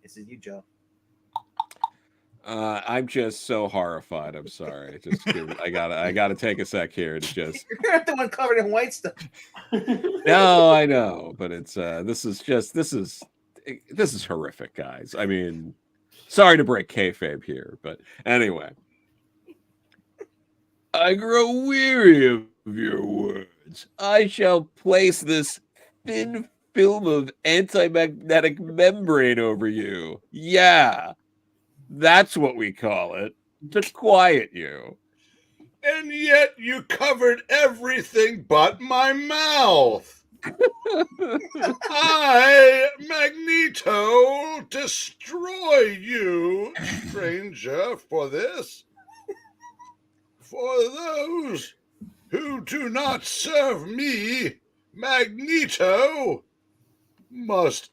This is you, Joe.
I'm just so horrified. I'm sorry. I gotta take a sec here to just.
You're not the one covered in white stuff.
No, I know, but it's this is horrific, guys. I mean, sorry to break kayfabe here, but anyway, I grow weary of your words. I shall place this thin film of anti-magnetic membrane over you. Yeah. That's what we call it, to quiet you.
And yet you covered everything but my mouth. I, Magneto, destroy you, stranger, for this. For those who do not serve me, Magneto must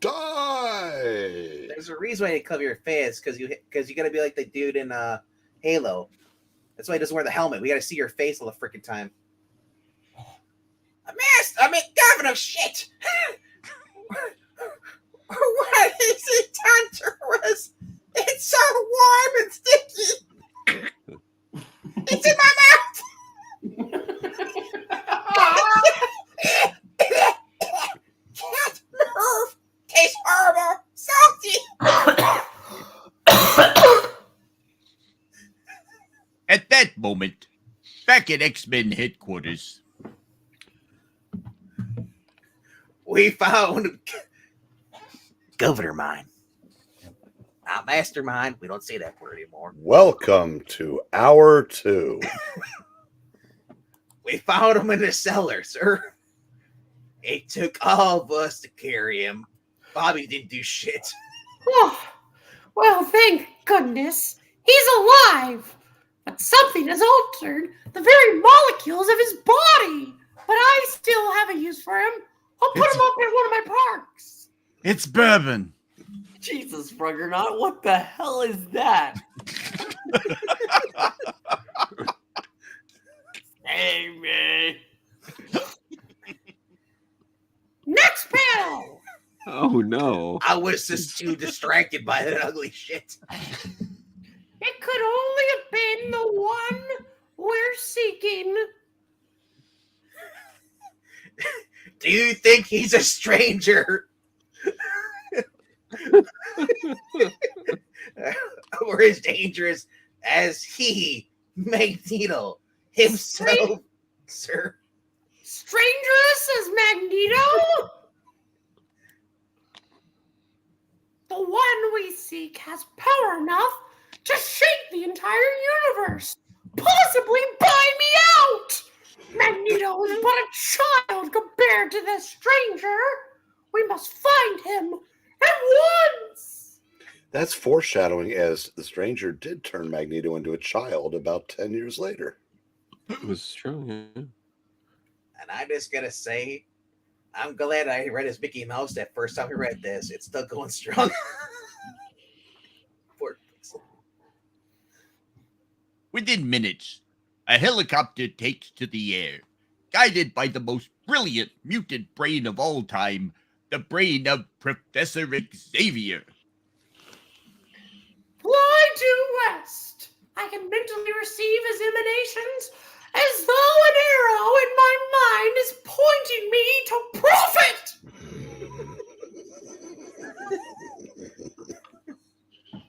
die.
There's a reason why you cover your face, because you gotta be like the dude in Halo. That's why he doesn't wear the helmet. We gotta see your face all the freaking time. Governor, shit! What is it done to us? It's so warm and sticky. It's in my mouth. Can't move. Tastes horrible. Salty.
At that moment, Back at X-Men headquarters.
We found Governor Mind. Not Mastermind. We don't say that word anymore.
Welcome to Hour 2.
We found him in the cellar, sir. It took all of us to carry him. Bobby didn't do shit.
Oh, well, thank goodness. He's alive. But something has altered the very molecules of his body. But I still have a use for him. I'll put him up in one of my parks.
It's bourbon.
Jesus, Fruggernaut, what the hell is that? Hey, man.
Next panel.
Oh no.
I was just too distracted by that ugly shit.
It could only have been the one we're seeking.
Do you think he's a stranger? Or as dangerous as he, Magneto, himself, sir?
Strangerous as Magneto? The one we seek has power enough to shake the entire universe, possibly buy me out. Magneto is but a child compared to this stranger. We must find him at once.
That's foreshadowing, as the stranger did turn Magneto into a child about 10 years later.
It was true, yeah.
And I'm just gonna say, I'm glad I read his Mickey Mouse that first time I read this. It's still going strong. Poor Pixel.
Within minutes, a helicopter takes to the air, guided by the most brilliant mutant brain of all time, the brain of Professor Xavier.
Fly due west. I can mentally receive his emanations as though an arrow in my mind is pointing me to profit.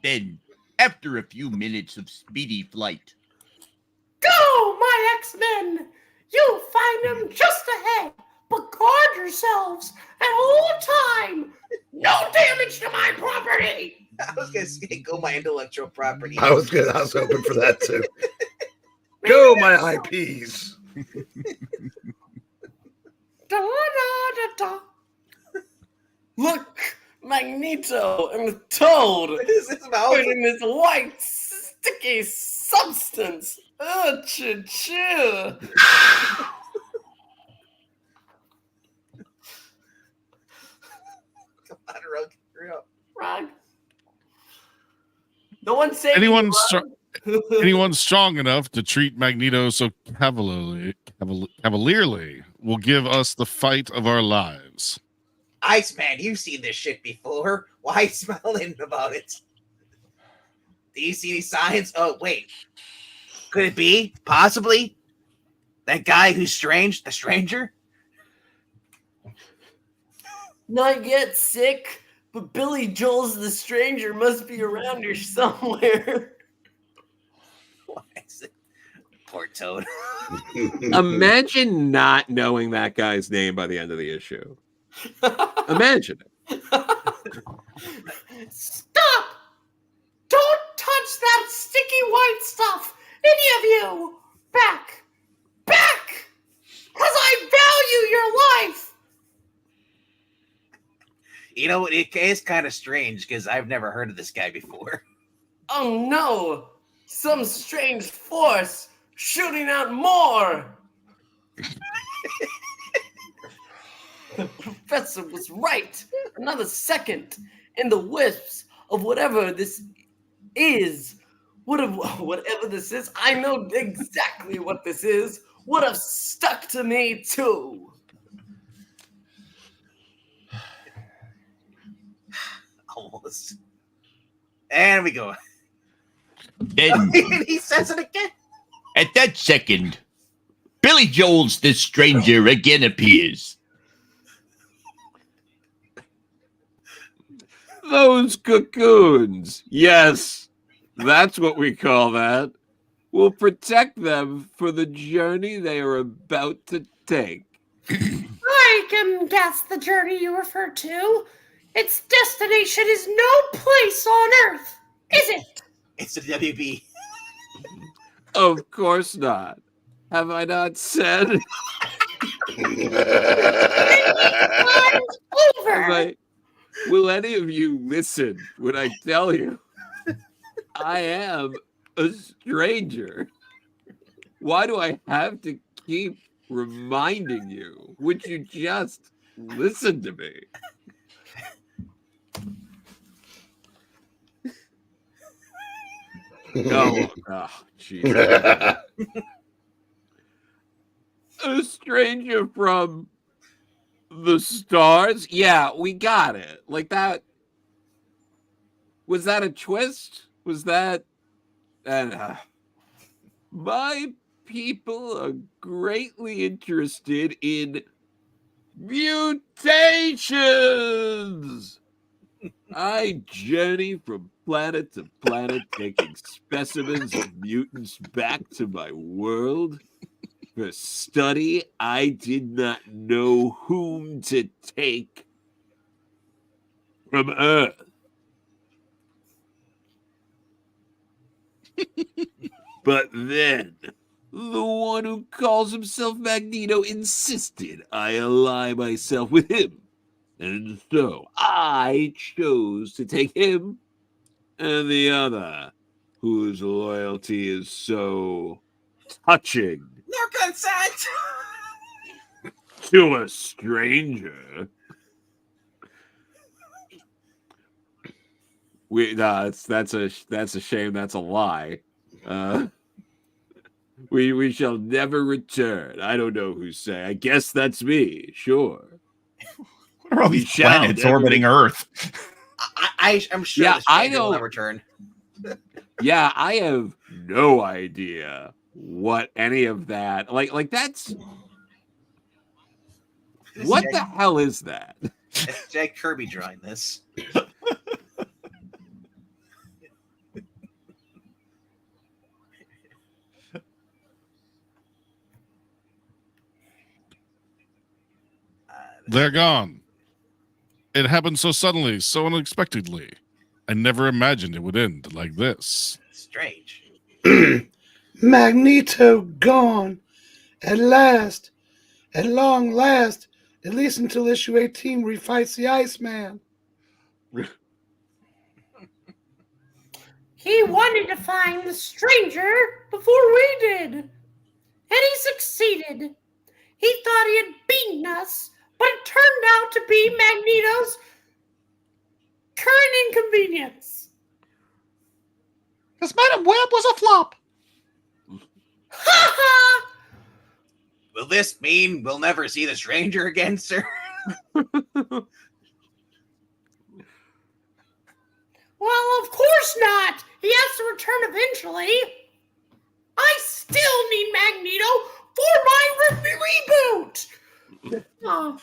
Then, after a few minutes of speedy flight,
Go, my X-Men! You'll find them just ahead, but guard yourselves at all time. No damage to my property.
I was gonna say, go my intellectual property.
I was hoping for that too. Go, my IPs.
Da, da, da, da.
Look, Magneto and the Toad
What is this about?
putting this white, sticky substance. Choo.
Come on, Rogue. Hurry up.
Rug. No one's saying
Anyone strong enough to treat Magneto so cavalierly will give us the fight of our lives.
Iceman, you've seen this shit before. Why smiling about it? Do you see any signs? Oh, wait. Could it be, possibly, that guy who's strange, the stranger?
Not yet sick, but Billy Joel's the stranger must be around here somewhere.
What is it? Poor Toad.
Imagine not knowing that guy's name by the end of the issue. Imagine it.
Stop! Don't touch that sticky white stuff! Any of you! Back! Back! Because I value your life!
You know, it is kind of strange because I've never heard of this guy before.
Oh no! Some strange force shooting out more! The professor was right. Another second, and the wisps of whatever this is, whatever this is, I know exactly what this is, would have stuck to me too.
Almost. And we go.
then,
He says it again.
at that second, Billy Joel's the stranger again appears.
Those cocoons. Yes, that's what we call that. will protect them for the journey they are about to take.
I can guess the journey you refer to. Its destination is no place on Earth, is it?
It's the WB.
Of course not. Have I not said?
Over.
Will any of you listen when I tell you I am a stranger? Why do I have to keep reminding you? Would you just listen to me? Oh, Jesus. A stranger from the stars? Yeah, we got it. Like that. Was that a twist? Was that... my people are greatly interested in mutations. I journey from planet to planet, taking specimens of mutants back to my world. For study, I did not know whom to take from Earth. But then, the one who calls himself Magneto insisted I ally myself with him. And so I chose to take him and the other, whose loyalty is so touching
No consent.
to a stranger. That's a shame. That's a lie. We shall never return. I don't know who's saying. I guess that's me. Sure.
What are all these planets orbiting Earth?
I'm sure
Yeah,
the stranger
I know.
will never return.
Yeah, I have no idea what any of that. Like that's. What the hell is that?
It's Jack Kirby drawing this.
They're gone. It happened so suddenly, so unexpectedly. I never imagined it would end like this.
Strange.
Magneto gone. At last. At long last. At least until issue 18 where he fights the Iceman.
He wanted to find the stranger before we did. And he succeeded. He thought he had beaten us, but it turned out to be Magneto's current inconvenience.
Because Madam Web was a flop.
Ha ha!
Will this mean we'll never see the stranger again, sir?
Well, of course not. He has to return eventually. I still need Magneto for my reboot. Oh.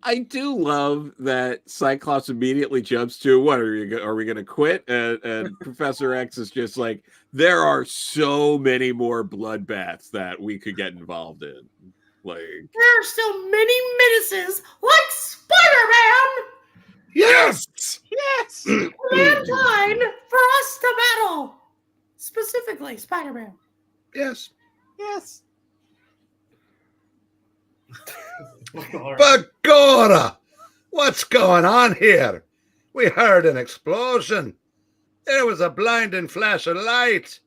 I do love that Cyclops immediately jumps to, what are we going to quit? And Professor X is just like, there are so many more bloodbaths that we could get involved in. Like,
there are still many menaces like Spider-Man.
Yes!
Yes!
Mankind for us to battle. Specifically, Spider-Man.
Yes.
Yes.
Bagora! What's going on here? We heard an explosion. There was a blinding flash of light.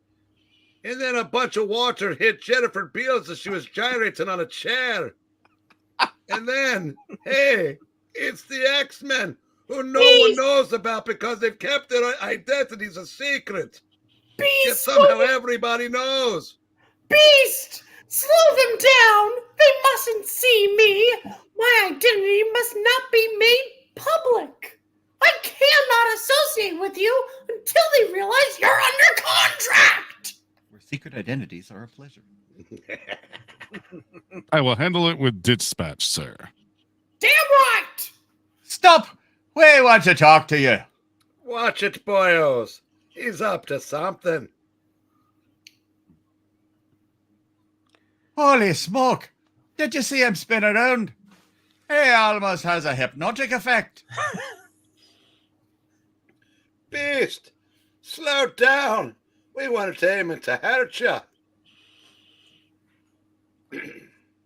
And then a bunch of water hit Jennifer Beals as she was gyrating on a chair. And then, hey, it's the X-Men, who no one knows about because they've kept their identities a secret.
Beast!
Yet somehow everybody knows.
Beast! Slow them down! They mustn't see me! My identity must not be made public! I cannot associate with you until they realize you're under contract!
Where secret identities are a pleasure.
I will handle it with dispatch, sir.
Damn right!
Stop! We want to talk to you.
Watch it, boyos. He's up to something.
Holy smoke! Did you see him spin around? He almost has a hypnotic effect.
Beast, slow down. We want to take him to hurt you.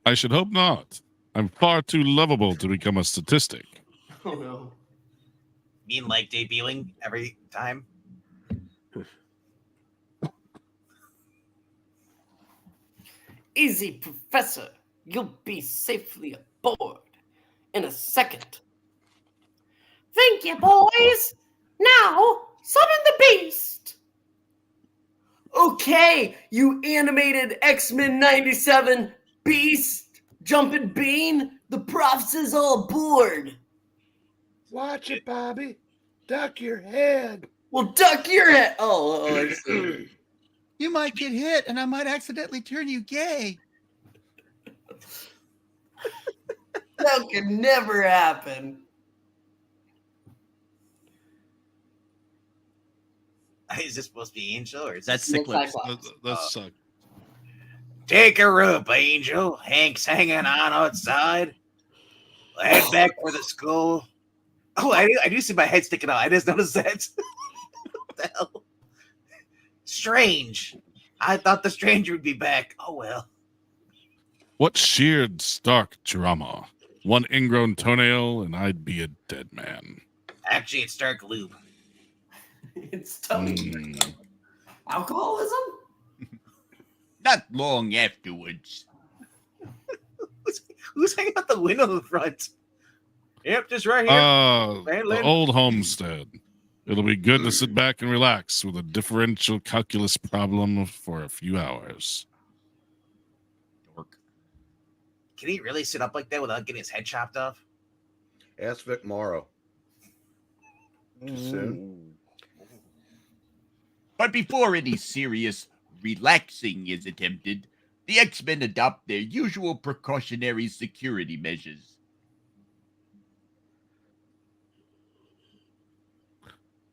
I should hope not. I'm far too lovable to become a statistic.
Oh no.
Mean like debuting every time?
Easy, Professor. You'll be safely aboard in a second.
Thank you, boys. Now, summon the beast.
Okay, you animated X-Men 97 Beast Jumping Bean. The Profs is all aboard.
Watch it, Bobby. Duck your head.
Well, duck your head. Oh, I see.
You might get hit, and I might accidentally turn you gay.
That could never happen.
Is this supposed to be Angel or is
That's
that
Cyclops.
That sucked.
Take her up, Angel? Hank's hanging on outside. Head back for the school. Oh, I do see my head sticking out. I just noticed that. What the hell? Strange. I thought the stranger would be back. Oh, well.
What sheer stark drama. One ingrown toenail, and I'd be a dead man.
Actually, it's Stark Lube.
It's tough. Alcoholism?
Not long afterwards.
Who's hanging out the window in the front? Yep, just right here.
The old homestead. It'll be good to sit back and relax with a differential calculus problem for a few hours.
Dork. Can he really sit up like that without getting his head chopped off?
Ask Vic Morrow. Too soon.
But before any serious relaxing is attempted, the X-Men adopt their usual precautionary security measures.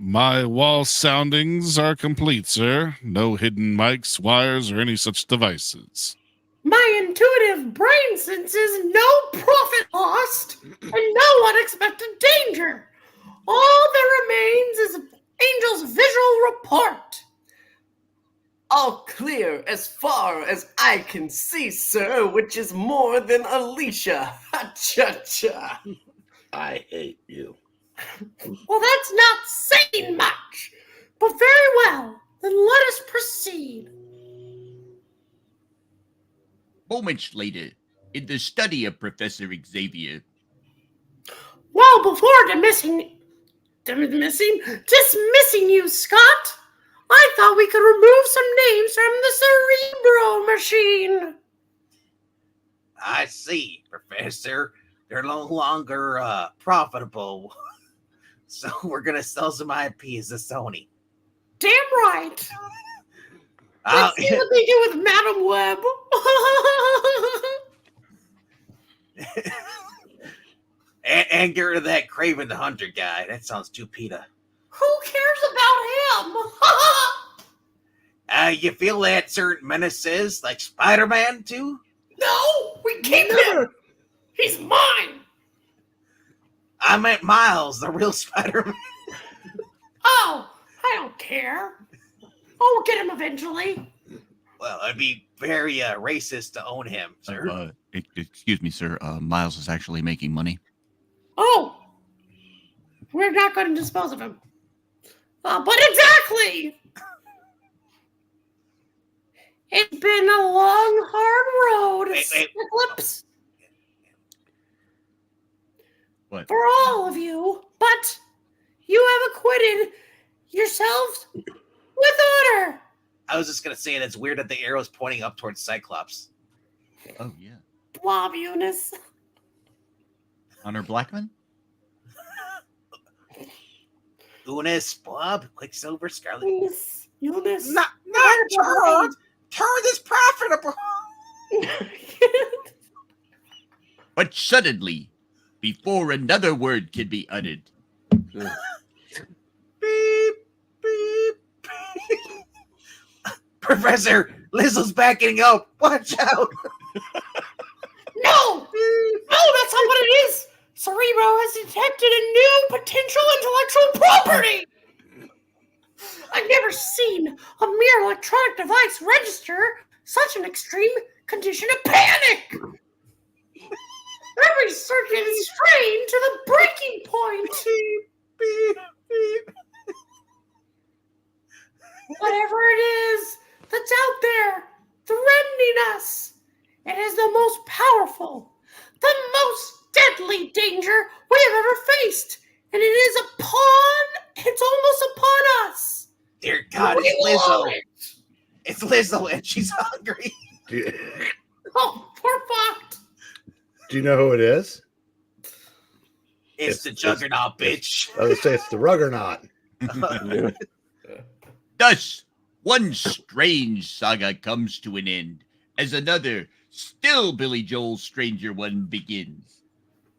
My wall soundings are complete, sir. No hidden mics, wires, or any such devices.
My intuitive brain senses no profit lost and no unexpected danger. All that remains is Angel's visual report.
All clear as far as I can see, sir, which is more than Alicia. Ha-cha-cha.
I hate you.
Well, that's not saying much, but very well. Then let us proceed.
Moments later, in the study of Professor Xavier,
Well, before dismissing you, Scott, I thought we could remove some names from the Cerebro machine.
I see, Professor. They're no longer profitable. So we're going to sell some IPs to Sony.
Damn right. Let's see what they do with Madam Web.
and get rid of that Craven the Hunter guy. That sounds too PETA.
Who cares about him?
You feel that certain menaces like Spider-Man too?
No, we keep him. He's mine.
I meant Miles, the real Spider-Man.
Oh, I don't care. Oh, we'll get him eventually.
Well, it'd be very racist to own him, sir.
excuse me, sir. Miles is actually making money.
Oh, we're not going to dispose of him. But exactly. It's been a long, hard road, Eclipse.
What?
For all of you, but you have acquitted yourselves with order.
I was just going to say that's weird that the arrow's pointing up towards Cyclops.
Oh, yeah.
Blob Eunice.
Hunter Blackman?
Eunice, Bob, Quicksilver, Scarlet.
Eunice.
Not turn this profitable.
But suddenly, before another word can be uttered,
Beep, beep, beep. Professor, Lizzle's backing up. Watch out.
No, that's not what it is. Cerebro has detected a new potential intellectual property. I've never seen a mere electronic device register such an extreme condition of panic. Every circuit is strained to the breaking point. Whatever it is that's out there threatening us, it is the most powerful, the most deadly danger we have ever faced, and it's almost upon us.
Dear God,
We
it's Lizzo.
want it.
It's Lizzo, and she's hungry.
Oh, we're fucked.
Do you know who it is?
It's the Juggernaut, bitch.
I was say it's the Ruggernaut.
Thus, one strange saga comes to an end, as another, still Billy Joel Stranger one begins.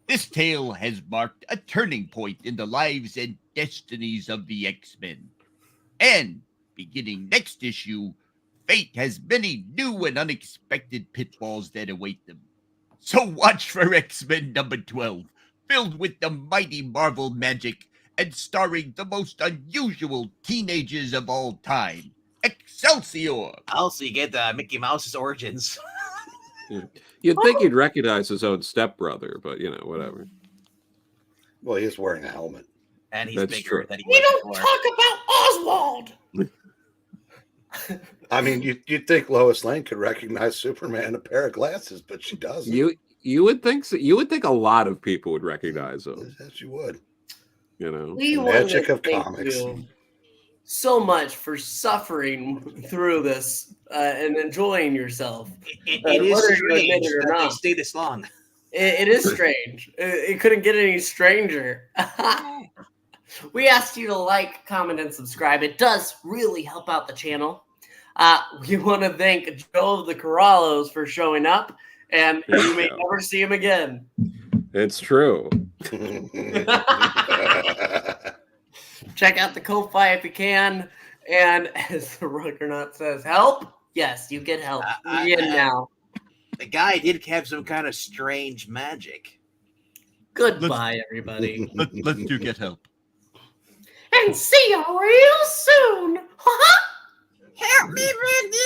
This tale has marked a turning point in the lives and destinies of the X-Men. And, beginning next issue, fate has many new and unexpected pitfalls that await them. So watch for X-Men number 12, filled with the mighty Marvel magic and starring the most unusual teenagers of all time. Excelsior!
Also, you get Mickey Mouse's origins.
You'd think he'd recognize his own stepbrother, but whatever.
Well, he is wearing a helmet.
And he's
That's
bigger
true.
than he
We
was
don't
before.
talk about Oswald.
I mean, you'd think Lois Lane could recognize Superman in a pair of glasses, but she doesn't.
You would think so. You would think a lot of people would recognize him.
Yes, you would.
We
The
want
magic
to
of
thank
comics.
you so much for suffering through this and enjoying yourself.
It
Whether
is
you
strange
admit it or
that they
not.
stay this long.
It is strange. It couldn't get any stranger. We asked you to like, comment, and subscribe. It does really help out the channel. We want to thank Joe of the Corrallos for showing up, and you may never see him again.
It's true.
Check out the Ko-Fi if you can. And as the Ruggernaut says, help? Yes, you get help. You get now.
The guy did have some kind of strange magic.
Goodbye, everybody.
Let's do get help.
And see you real soon.
Help me, Randy.